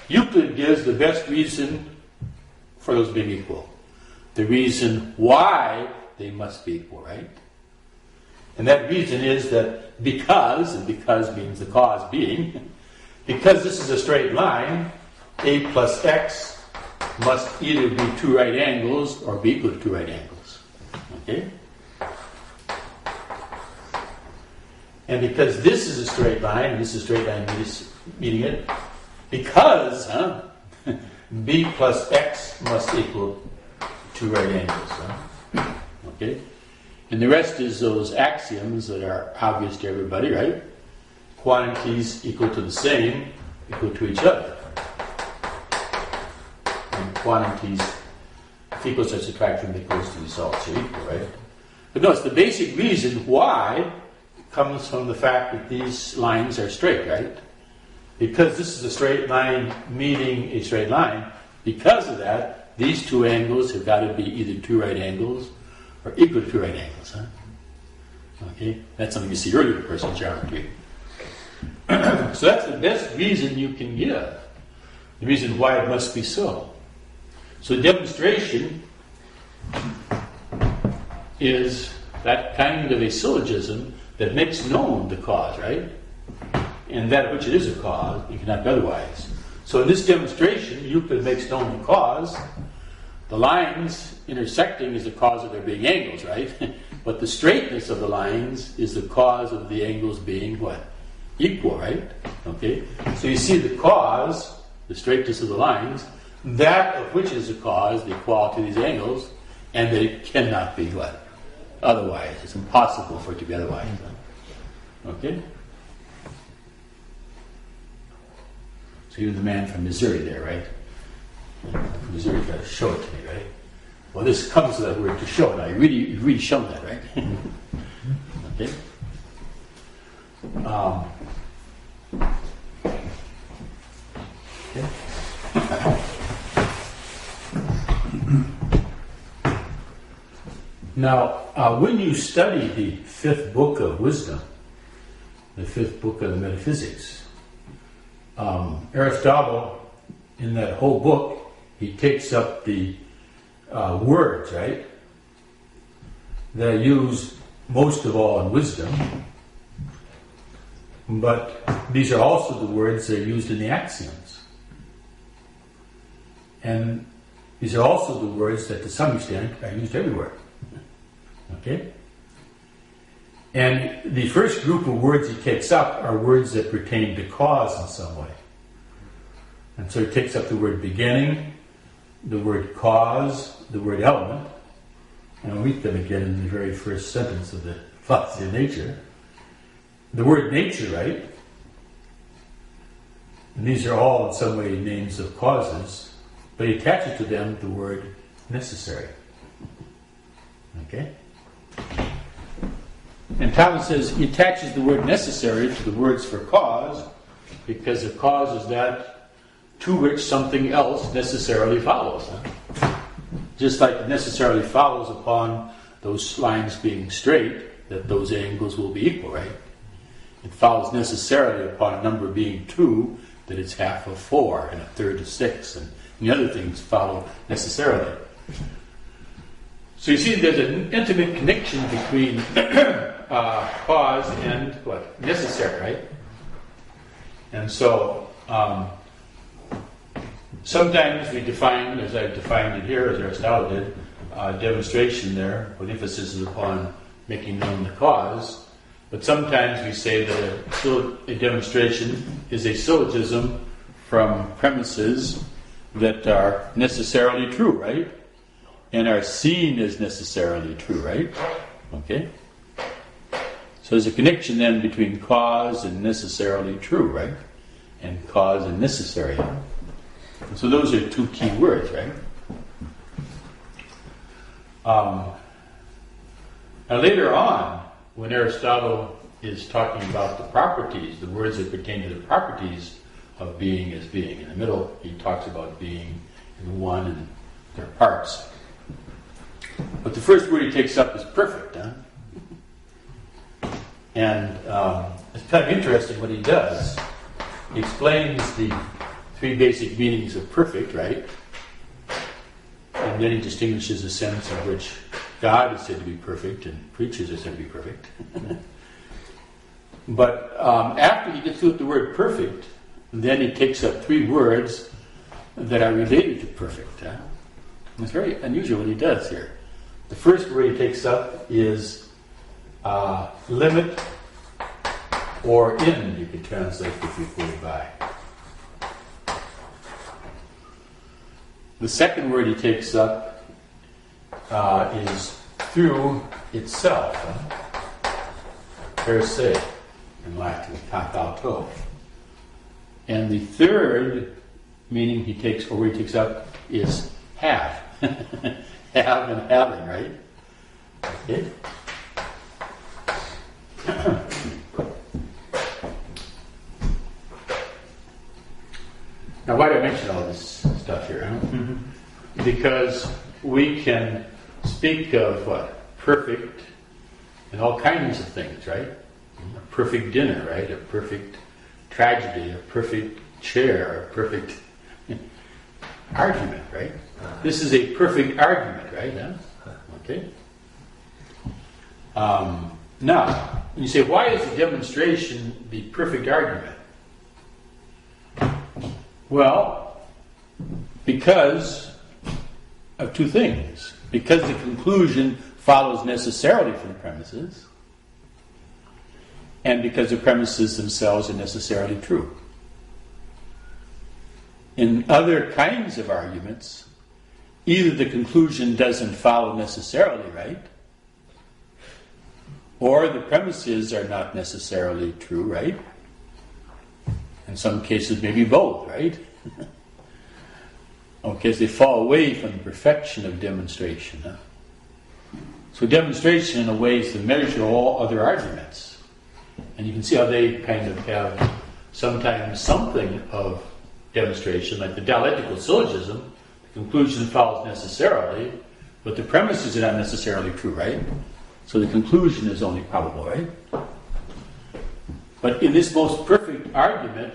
Euclid gives the best reason for those being equal. The reason why they must be equal, right? And that reason is that because, and because means the cause being, because this is a straight line, a plus x must either be two right angles or be equal to two right angles. Okay? And because this is a straight line, and this is a straight line meeting it, because b plus x must equal two right angles. Okay? And the rest is those axioms that are obvious to everybody, right? Quantities equal to the same equal to each other. And quantities, if equal such subtraction equals to results are equal, right? But notice the basic reason why comes from the fact that these lines are straight, right? Because this is a straight line meeting a straight line, because of that, these two angles have got to be either two right angles or equal to two right angles. Okay? That's something you see earlier in personal geometry. So that's the best reason you can give. The reason why it must be so. So demonstration is that kind of a syllogism that makes known the cause, right? And that of which it is a cause, it cannot be otherwise. So in this demonstration, Euclid makes known the cause. The lines intersecting is the cause of there being angles, right? But the straightness of the lines is the cause of the angles being what? Equal, right? Okay? So you see the cause, the straightness of the lines, that of which is the cause, the equality of these angles, and that it cannot be what? Otherwise. It's impossible for it to be otherwise. Okay? So you're the man from Missouri there, right? Missouri got to show it to me, right? Well, this comes to that word to show. Now, you've really shown that, right? Okay. Now, when you study the fifth book of wisdom, the fifth book of the metaphysics, Aristotle, in that whole book, he takes up the words, right, that are used most of all in wisdom, but these are also the words that are used in the axioms. And these are also the words that, to some extent, are used everywhere. Okay? And the first group of words he takes up are words that pertain to cause in some way. And so he takes up the word beginning, the word cause, the word element, and I'll meet them again in the very first sentence of the philosophy of nature. The word nature, right? And these are all in some way names of causes, but he attaches to them the word necessary. Okay? And Thomas says he attaches the word necessary to the words for cause, because a cause is that to which something else necessarily follows. Just like it necessarily follows upon those lines being straight, that those angles will be equal, right? It follows necessarily upon a number being 2, that it's half of 4 and a third of 6, and the other things follow necessarily. So you see there's an intimate connection between cause and what? Necessary, right? And so sometimes we define, as I've defined it here, as Aristotle did, demonstration there, with emphasis upon making known the cause. But sometimes we say that a demonstration is a syllogism from premises that are necessarily true, right? And are seen as necessarily true, right? Okay? So there's a connection then between cause and necessarily true, right? And cause and necessary. So those are 2 key words, right? Now later on, when Aristotle is talking about the properties, the words that pertain to the properties of being as being, in the middle he talks about being in one and their parts. But the first word he takes up is perfect, huh? And it's kind of interesting what he does. He explains the 3 basic meanings of perfect, right? And then he distinguishes the sense in which God is said to be perfect and creatures are said to be perfect. But after he gets through with the word perfect, then he takes up 3 words that are related to perfect. Huh? It's very unusual what he does here. The first word he takes up is limit, or in, you could translate if you put by. The second word he takes up is through itself, per se, in Latin, katauto. And the third meaning he takes, or word he takes up, is have. Have and having, right? Okay. Now, why do I mention all this stuff here? Huh? Mm-hmm. Because we can speak of what? Perfect and all kinds of things, right? A perfect dinner, right? A perfect tragedy, a perfect chair, a perfect argument, right? This is a perfect argument, right? Huh? Okay. Now, you say, why is the demonstration the perfect argument? Well, because of 2 things. Because the conclusion follows necessarily from the premises, and because the premises themselves are necessarily true. In other kinds of arguments, either the conclusion doesn't follow necessarily, right? Or the premises are not necessarily true, right? In some cases, maybe both, right? Okay, so they fall away from the perfection of demonstration. Huh? So demonstration, in a way, is to measure all other arguments. And you can see how they kind of have sometimes something of demonstration, like the dialectical syllogism. The conclusion follows necessarily, but the premises are not necessarily true, right? So the conclusion is only probable, right? But in this most perfect argument,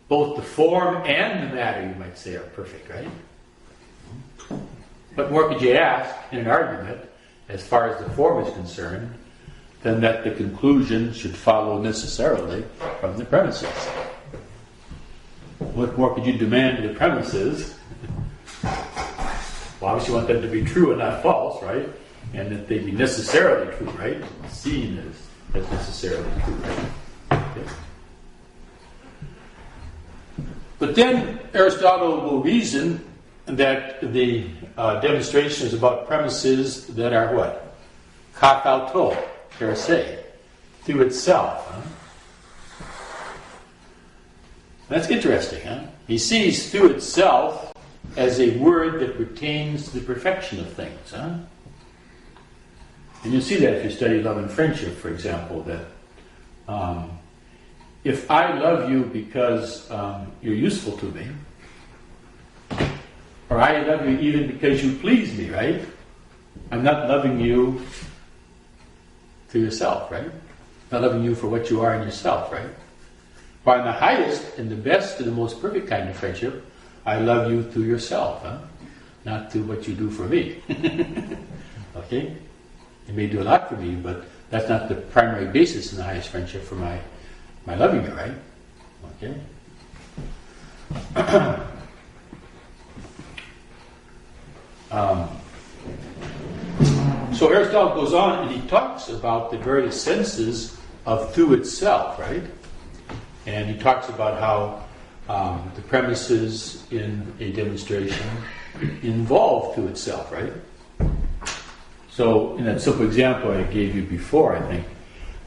both the form and the matter, you might say, are perfect, right? What more could you ask in an argument, as far as the form is concerned, than that the conclusion should follow necessarily from the premises? What more could you demand of the premises? Well, obviously you want them to be true and not false, right? And that they be necessarily true, right? Seen as necessarily true, right? Okay. But then Aristotle will reason that the demonstration is about premises that are what? Kak auto, per se, through itself. Huh? That's interesting, huh? He sees through itself as a word that pertains to the perfection of things, huh? And you'll see that if you study love and friendship, for example, that if I love you because you're useful to me, or I love you even because you please me, right? I'm not loving you to yourself, right? Not loving you for what you are in yourself, right? But in the highest and the best and the most perfect kind of friendship, I love you through yourself, huh? Not through what you do for me. Okay? You may do a lot for me, but that's not the primary basis in the highest friendship for my loving you, right? Okay? So Aristotle goes on and he talks about the various senses of through itself, right? And he talks about how the premises in a demonstration involve through itself, right? So in that simple example I gave you before, I think,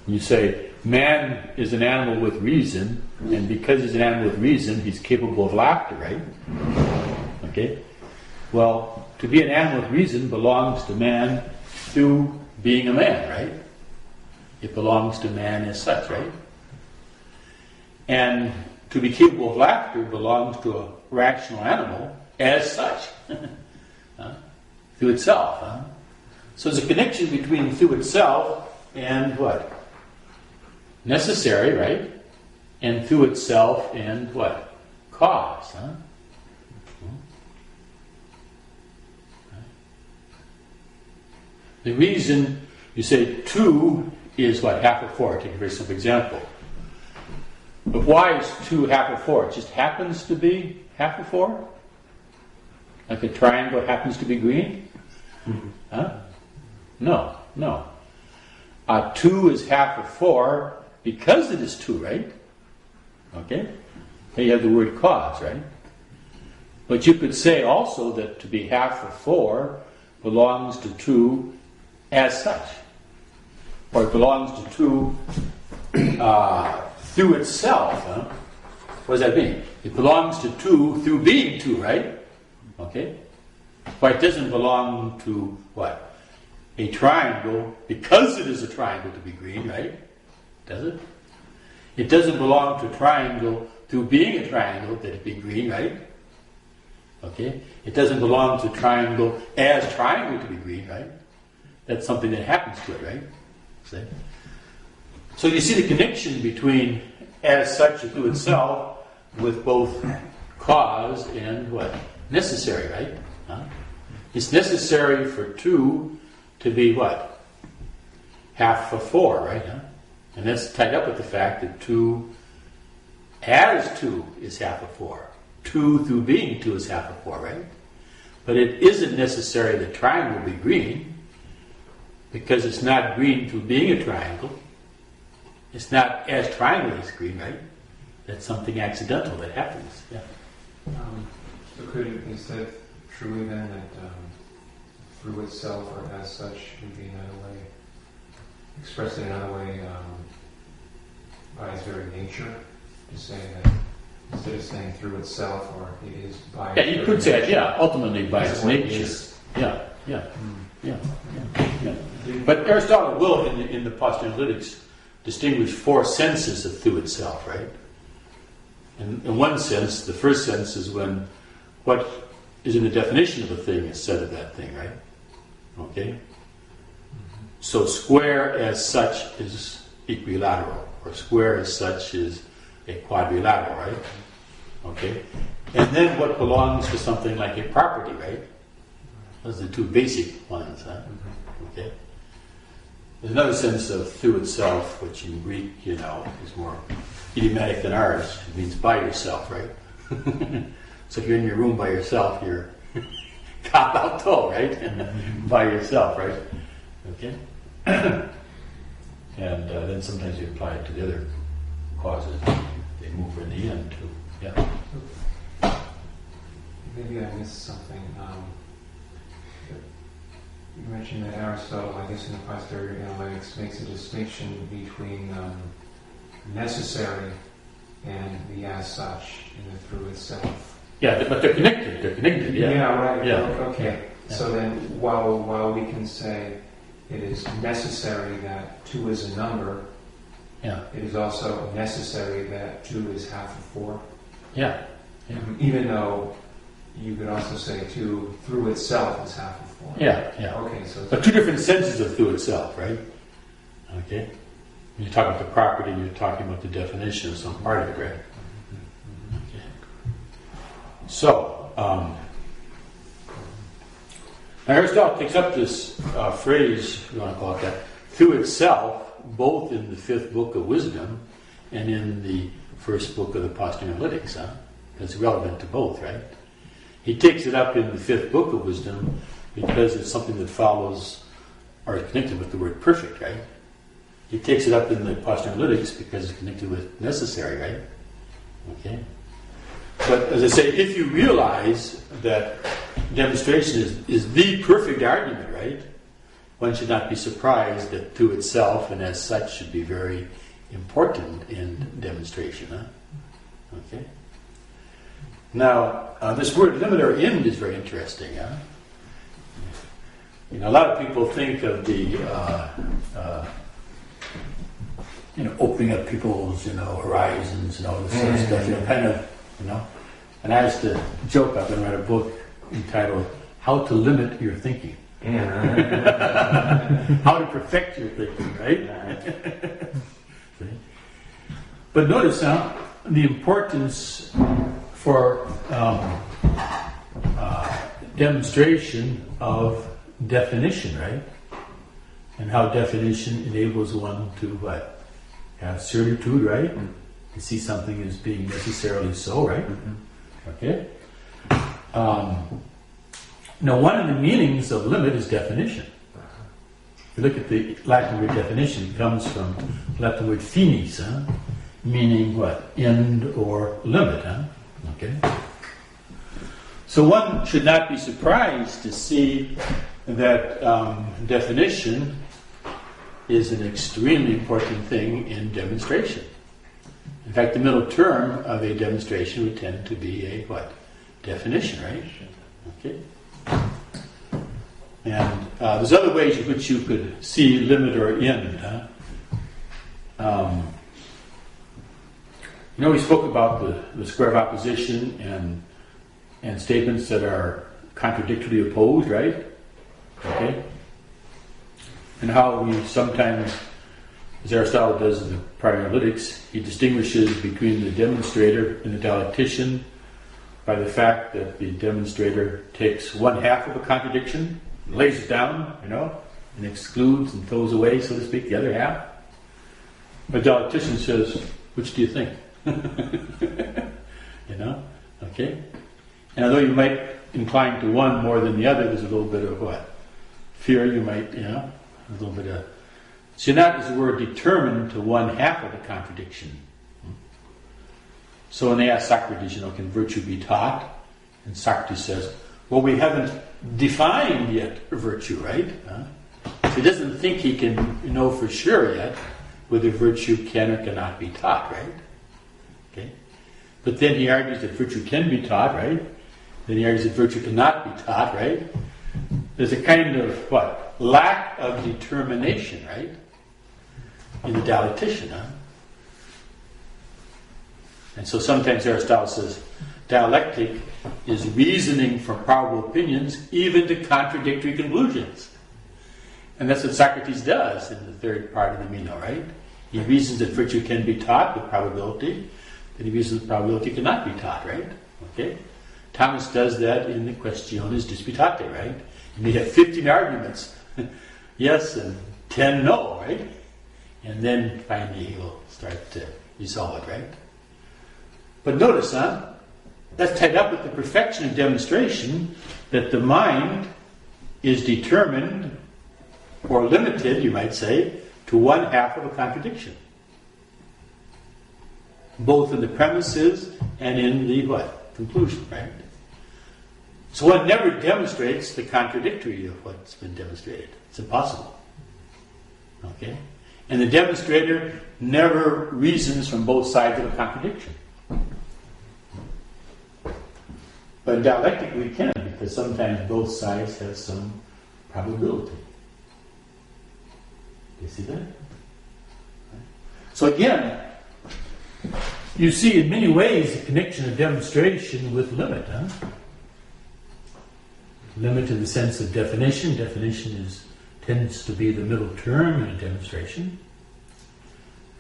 you say, man is an animal with reason, and because he's an animal with reason, he's capable of laughter, right? Okay? Well, to be an animal with reason belongs to man through being a man, right? It belongs to man as such, right? And to be capable of laughter belongs to a rational animal as such, through itself. Huh? So there's a connection between through itself and what? Necessary, right? And through itself and what? Cause. Huh? The reason you say 2 is what? Half of 4. Take a very simple example. But why is 2 half of 4? It just happens to be half of 4? Like a triangle happens to be green? Huh? No. 2 is half of 4 because it is 2, right? Okay? Then you have the word cause, right? But you could say also that to be half of 4 belongs to 2 as such. Or it belongs to 2 through itself. Huh? What does that mean? It belongs to 2 through being 2, right? Okay? But it doesn't belong to what? A triangle because it is a triangle to be green, right? Does it? It doesn't belong to a triangle through being a triangle that it be green, right? Okay? It doesn't belong to a triangle as triangle to be green, right? That's something that happens to it, right? See? So you see the connection between as such or through itself with both cause and what? Necessary, right? Huh? It's necessary for 2 to be what? Half of 4, right? Huh? And that's tied up with the fact that 2 as 2 is half of 4. 2 through being 2 is half of 4, right? But it isn't necessary that triangle be green because it's not green through being a triangle. It's not as triangle is green, right? That's something accidental that happens. Yeah. So could it be said truly then that through itself or as such would be another way, expressed in another way by its very nature, to say that instead of saying through itself or it is by. Yeah, you could say it. Yeah, ultimately by its What it nature. is. Yeah. But Aristotle will, in the Postulationalistics, distinguish four senses of through itself, right? In one sense, the first sense is when what is in the definition of a thing is said of that thing, right? Okay? So square as such is equilateral, or square as such is a quadrilateral, right? Okay? And then what belongs to something like a property, right? Those are the two basic ones, huh? Okay? There's another sense of through itself, which in Greek, is more idiomatic than ours. It means by yourself, right? So if you're in your room by yourself, you're cop out toe, right? By yourself, right? Okay? And then sometimes you apply it to the other causes. They move in the end, too. Yeah. Maybe I missed something. You mentioned that Aristotle, I guess in the Postulated Analytics, makes a distinction between necessary and the as such in the through itself. Yeah, but they're connected. They're connected, yeah. Yeah, right. Yeah. Okay. Yeah. So then, while we can say it is necessary that 2 is a number, Yeah. it is also necessary that 2 is half of 4. Yeah. Yeah. Even though you could also say 2 through itself is half of 4. Yeah, yeah. Okay, so it's But two different senses of through itself, right? Okay? When you're talking about the property, you're talking about the definition of some part of it, right? Okay. So, now Aristotle takes up this phrase, if you want to call it that, through itself, both in the 5th book of Wisdom and in the 1st book of the Postulationalistics, huh? It's relevant to both, right? He takes it up in the 5th book of Wisdom because it's something that follows or is connected with the word perfect, right? He takes it up in the Postulationalistics because it's connected with necessary, right? Okay? But as I say, if you realize that demonstration is the perfect argument, right? One should not be surprised that through itself and as such should be very important in demonstration, huh? Okay? Now, this word limit or end is very interesting. Huh? A lot of people think of the, opening up people's, horizons and all this sort of stuff, kind of, And I used to joke, I'm going to write a book entitled "How to Limit Your Thinking." How to perfect your thinking, right? But notice now the importance for demonstration of definition, right? And how definition enables one to what? Have certitude, right? To see something as being necessarily so, right? Okay? Now, one of the meanings of limit is definition. If you look at the Latin word definition, it comes from Latin word finis, meaning what? End or limit, Okay? So one should not be surprised to see that definition is an extremely important thing in demonstration. In fact, the middle term of a demonstration would tend to be a what? Definition, right? Okay. And there's other ways in which you could see limit or end. We spoke about the square of opposition and statements that are contradictorily opposed, right? Okay? And how we sometimes, as Aristotle does in the prior analytics, he distinguishes between the demonstrator and the dialectician by the fact that the demonstrator takes one half of a contradiction, lays it down, and excludes and throws away, so to speak, the other half. The dialectician says, which do you think? Okay? And although you might incline to one more than the other, there's a little bit of what? Fear, you might, a little bit of... So you're not, as it were, determined to one half of the contradiction. So when they ask Socrates, can virtue be taught? And Socrates says, well, we haven't defined yet virtue, right? So he doesn't think he can know for sure yet whether virtue can or cannot be taught, right? Okay? But then he argues that virtue can be taught, right? Then he argues that virtue cannot be taught, right? There's a kind of, what? Lack of determination, right? In the dialectician, huh? And so sometimes Aristotle says, dialectic is reasoning from probable opinions even to contradictory conclusions. And that's what Socrates does in the third part of the Meno, right? He reasons that virtue can be taught with probability, then he reasons that probability cannot be taught, right? Okay? Thomas does that in the Questiones Disputate, right? You may have 15 arguments, yes, and 10 no, right? And then finally he'll start to resolve it, right? But notice, that's tied up with the perfection of demonstration that the mind is determined, or limited, you might say, to one half of a contradiction. Both in the premises and in the what? Conclusion, right? So one never demonstrates the contradictory of what's been demonstrated. It's impossible. Okay? And the demonstrator never reasons from both sides of a contradiction. But in dialectic we can, because sometimes both sides have some probability. Do you see that? So again, you see in many ways the connection of demonstration with limit. Limit in the sense of definition. Definition tends to be the middle term in a demonstration.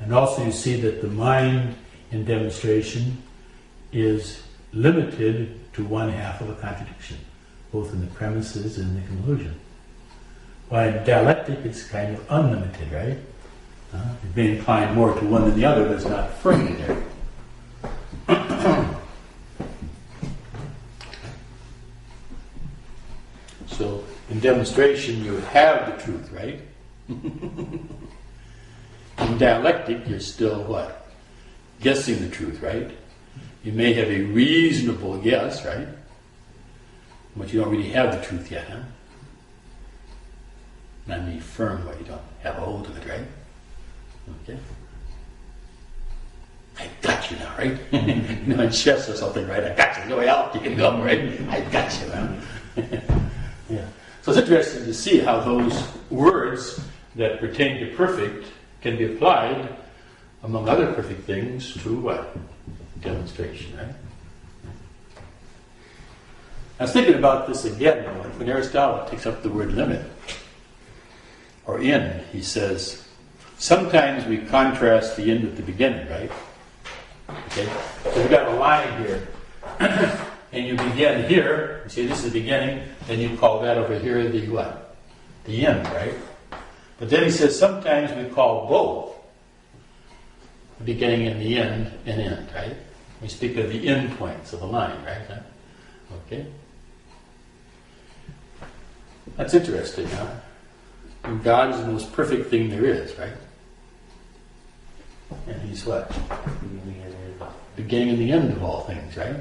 And also you see that the mind in demonstration is limited to one half of a contradiction, both in the premises and the conclusion. While in dialectic it's kind of unlimited, right? It may incline more to one than the other, but it's not firmly there. So in demonstration you have the truth, right? In dialectic you're still what? Guessing the truth, right? You may have a reasonable guess, right? But you don't really have the truth yet, huh? Not any firm way, you don't have a hold of it, right? Okay? I got you now, right? In chess or something, right? I got you. No way out, you can go, right? I got you, huh? Yeah. So it's interesting to see how those words that pertain to perfect can be applied, among other perfect things, to what? Demonstration, right? I was thinking about this again, when Aristotle takes up the word limit, or end, he says, sometimes we contrast the end with the beginning, right? Okay? So we've got a line here, and you begin here, you say this is the beginning, then you call that over here the what? The end, right? But then he says sometimes we call both the beginning and the end an end, right? We speak of the end points of the line, right? Okay? That's interesting, huh? And God is the most perfect thing there is, right? And He's what? Beginning and the end of all things, right?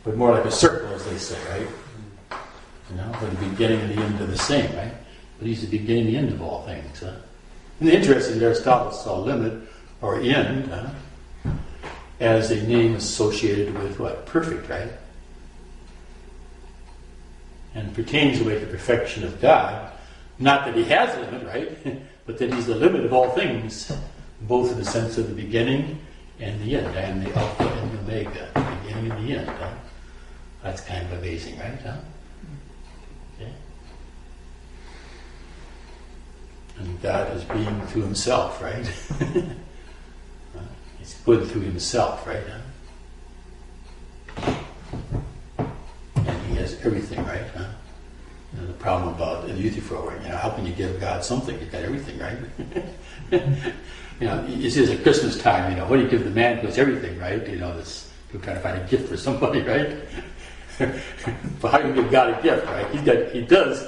But more like a circle, as they say, right? You know, where the beginning and the end are the same, right? But He's the beginning and the end of all things, huh? And the interesting, Aristotle saw limit or end as a name associated with what? Perfect, right? And pertains away to perfection of God. Not that He has a limit, right? But that He's the limit of all things, both in the sense of the beginning and the end, and the Alpha and the Omega, the beginning and the end. That's kind of amazing, right? Okay. And God is being through Himself, right? He's good through Himself, right? And He has everything, right? You know, the problem about the Euthyphro, you know, how can you give God something? You've got everything, right? You know, you see, it's at Christmas time, you know, what do you give the man who has everything, right? You know, you're trying to find a gift for somebody, right? But how do you give God a gift, right? He does,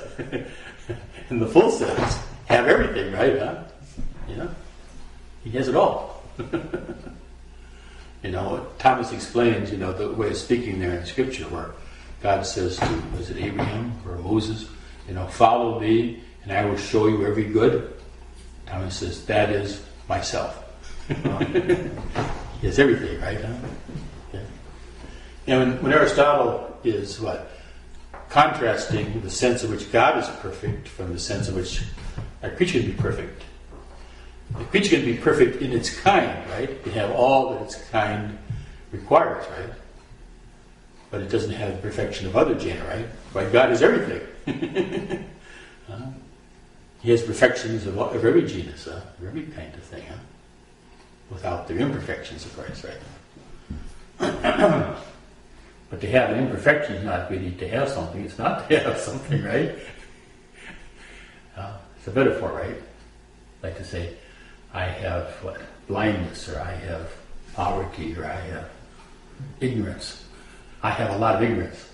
in the full sense, have everything, right? You know, He has it all. You know, Thomas explains, you know, the way of speaking there in Scripture where God says to, was it Abraham or Moses, you know, follow me and I will show you every good. Thomas says, that is myself. He has everything, right? Huh? Okay. And when Aristotle is contrasting the sense in which God is perfect from the sense in which a creature can be perfect. The creature can be perfect in its kind, right? It can have all that its kind requires, right? But it doesn't have the perfection of other genera, right? Right? God is everything. He has perfections of every genus, of every kind of thing, without their imperfections, of course, right? But to have an imperfection is not really to have something, it's not to have something, right? It's a metaphor, right? Like to say, I have blindness, or I have poverty, or I have ignorance. I have a lot of ignorance.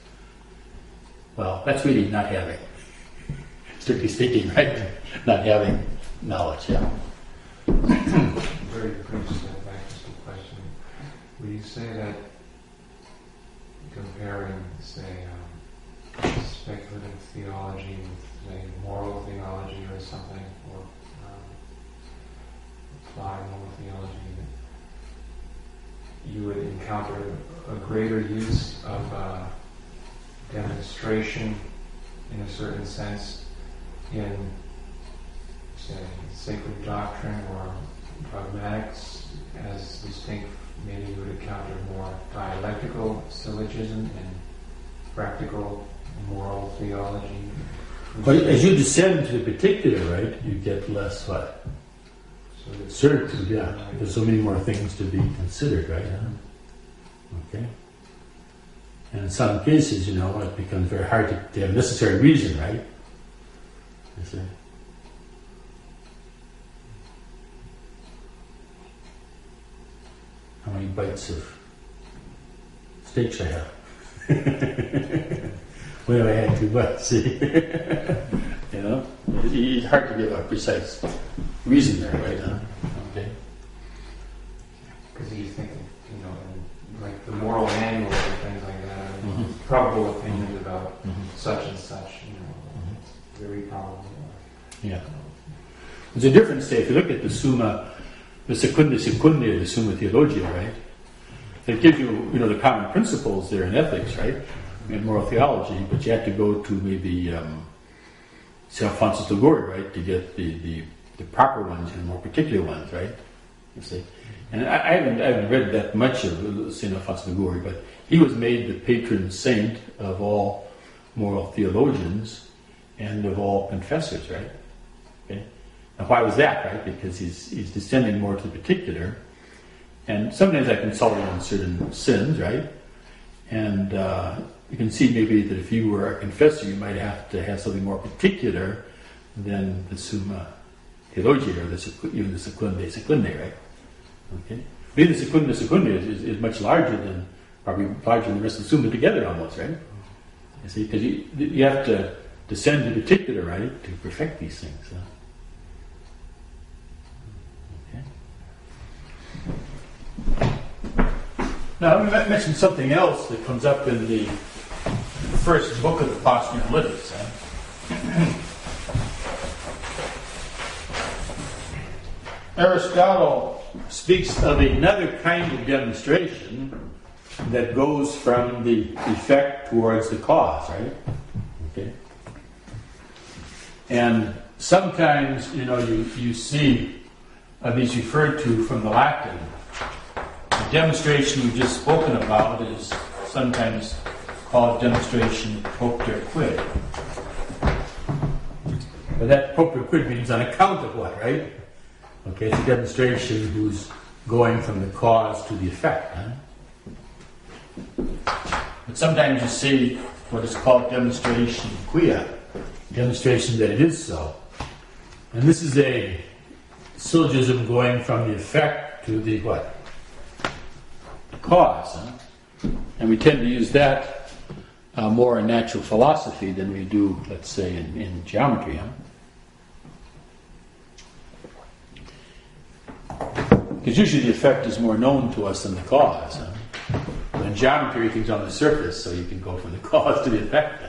Well, that's really not having, strictly speaking, right? Not having knowledge, yeah. Very brief step back to the question. Would you say that comparing, say, speculative theology with, say, moral theology or something, or applied moral theology, that you would encounter a greater use of demonstration in a certain sense in, say, sacred doctrine or dogmatics, as distinct, maybe you would encounter more dialectical syllogism and practical moral theology. But as you descend into the particular, right, you get less certitude, yeah. There's so many more things to be considered, right? Okay. And in some cases, it becomes very hard to have necessary reason, right? You see? How many bites of steaks I have? When have I had 2 bites? See? It's hard to give a precise reason there, right? Okay. Because you think, like the moral manuals and things like that, probable opinions about such and such, very probable. Yeah. There's a difference, say, if you look at the Summa, the Secunda Secundia, the Summa Theologia, right? It gives you, the common principles there in ethics, right? In moral theology, but you have to go to maybe St. Alphonsus Liguori, right, to get the proper ones and more particular ones, right? You see, and I haven't read that much of St. Alphonsus Liguori, but he was made the patron saint of all moral theologians and of all confessors, right? Okay, and why was that, right? Because he's descending more to the particular, and sometimes I consult him on certain sins, right? And you can see maybe that if you were a confessor, you might have to have something more particular than the Summa Theologia or even the Secundae Secundae, right? Okay. Maybe the Secunda Secundae is much larger than, probably larger than the rest of the Summa together almost, right? You see, because you have to descend to particular, right, to perfect these things. Okay. Now, let me mention something else that comes up in the first book of the Postulates. Aristotle speaks of another kind of demonstration that goes from the effect towards the cause, right? Okay. And sometimes, you see these referred to from the Latin. The demonstration we've just spoken about is sometimes called demonstration propter quid. But that propter quid means on account of what, right? Okay, it's a demonstration who's going from the cause to the effect. But sometimes you see what is called demonstration quia, demonstration that it is so. And this is a syllogism going from the effect to the what? Cause. And we tend to use that more in natural philosophy than we do, let's say, in geometry. Because usually the effect is more known to us than the cause. But in geometry, everything's on the surface, so you can go from the cause to the effect.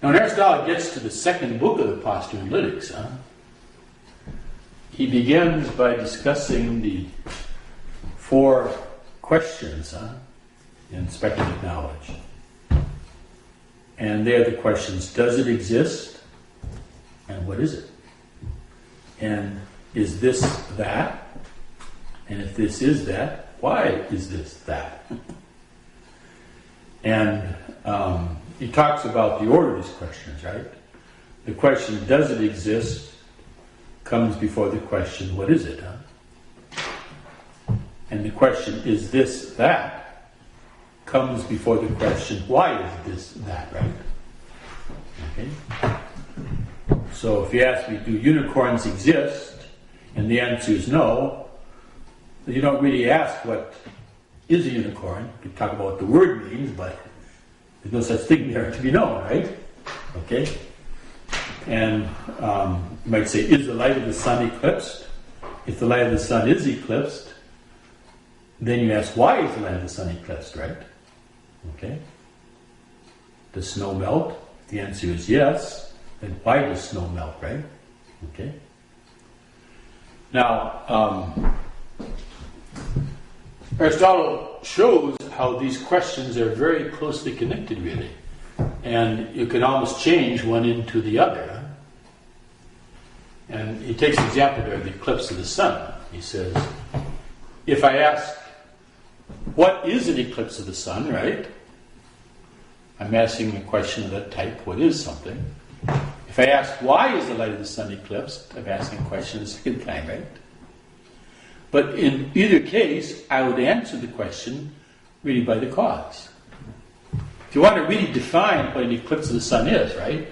Now, when Aristotle gets to the second book of the Postulates, he begins by discussing the 4 questions in speculative knowledge. And they are the questions: does it exist? And what is it? And is this that? And if this is that, why is this that? And he talks about the order of these questions, right? The question, does it exist, comes before the question, what is it? And the question, is this that, comes before the question, why is this that, right? Okay? So if you ask me, do unicorns exist? And the answer is no, you don't really ask what is a unicorn. You can talk about what the word means, but there's no such thing there to be known, right? Okay? And you might say, is the light of the sun eclipsed? If the light of the sun is eclipsed, then you ask, why is the light of the sun eclipsed, right? Okay? Does snow melt? If the answer is yes, then why does snow melt, right? Okay? Now, Aristotle shows how these questions are very closely connected, really. And you can almost change one into the other. And he takes an example there of the eclipse of the sun. He says, if I ask, what is an eclipse of the sun, right? I'm asking a question of that type, what is something? If I ask, why is the light of the sun eclipsed? I'm asking a question a second time, right? But in either case, I would answer the question really by the cause. If you want to really define what an eclipse of the sun is, right?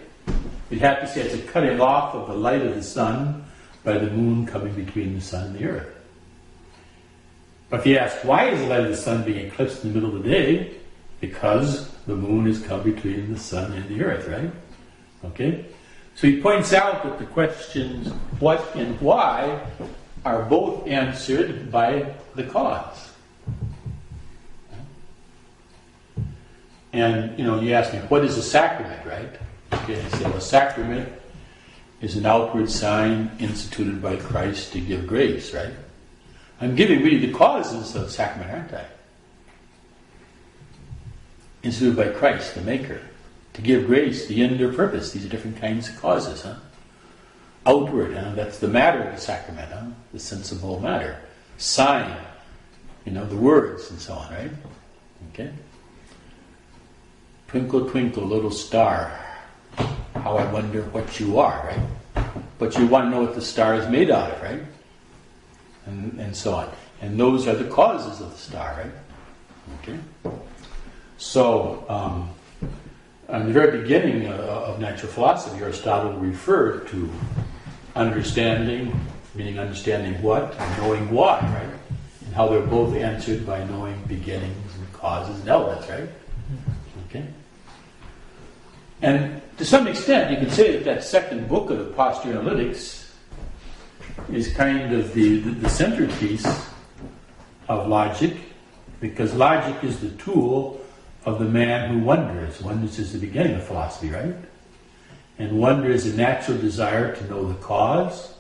You'd have to say it's a cutting off of the light of the sun by the moon coming between the sun and the earth. But if you ask, why is the light of the sun being eclipsed in the middle of the day? Because the moon has come between the sun and the earth, right? Okay? So he points out that the questions what and why are both answered by the cause. And, you ask me, what is a sacrament, right? Okay, I say, well, a sacrament is an outward sign instituted by Christ to give grace, right? I'm giving really the causes of sacrament, aren't I? Instituted by Christ, the Maker, to give grace, the end or purpose. These are different kinds of causes, Outward, that's the matter of the sacrament, the sensible matter. Sign, the words and so on, right? Okay? Twinkle, twinkle, little star, how I wonder what you are, right? But you want to know what the star is made out of, right? And so on. And those are the causes of the star, right? Okay? So, at the very beginning of natural philosophy, Aristotle referred to understanding, meaning understanding what, and knowing why, right? And how they're both answered by knowing beginnings and causes and elements, right? Okay? And to some extent, you can say that second book of the Posture Analytics is kind of the centerpiece of logic, because logic is the tool of the man who wonders. Wonders is the beginning of philosophy, right? And wonder is a natural desire to know the cause,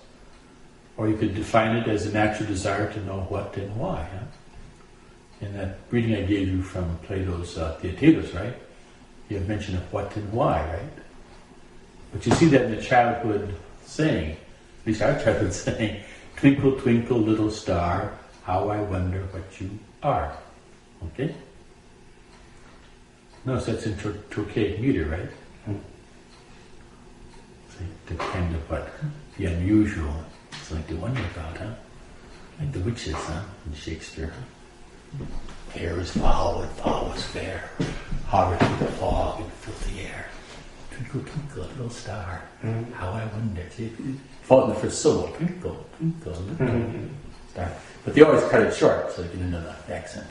or you could define it as a natural desire to know what and why. In that reading I gave you from Plato's Theaetetus, right? You have mention of what and why, right? But you see that in the childhood saying, at least our childhood saying, twinkle, twinkle, little star, how I wonder what you are. Okay? Notice that's in trochaic meter, right? The kind of what the unusual, something to wonder about, Like the witches, in Shakespeare. Air is foul and foul is fair. Hover through the fog and filthy air. Twinkle, twinkle, little star, how I wonder. See, it falls in the first syllable. Twinkle, twinkle, little star. But they always cut it short so they get into the accent.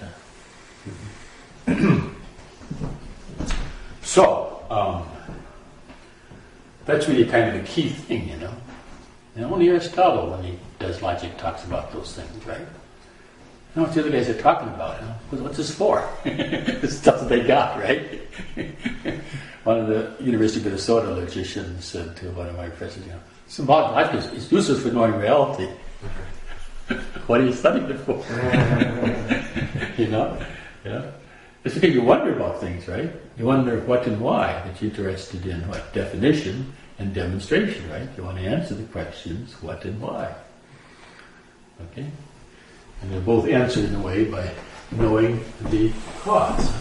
So, that's really kind of a key thing, And only Aristotle, when he does logic, talks about those things, right? What the other guys are talking about, What's this for? The stuff that they got, right? One of the University of Minnesota logicians said to one of my professors, Symbolic logic is useless for knowing reality. What are you studying it for? You know? Yeah. It's okay, you wonder about things, right? You wonder what and why, that you're interested in what? Definition and demonstration, right? You want to answer the questions, what and why. Okay? And they're both answered in a way by knowing the cause.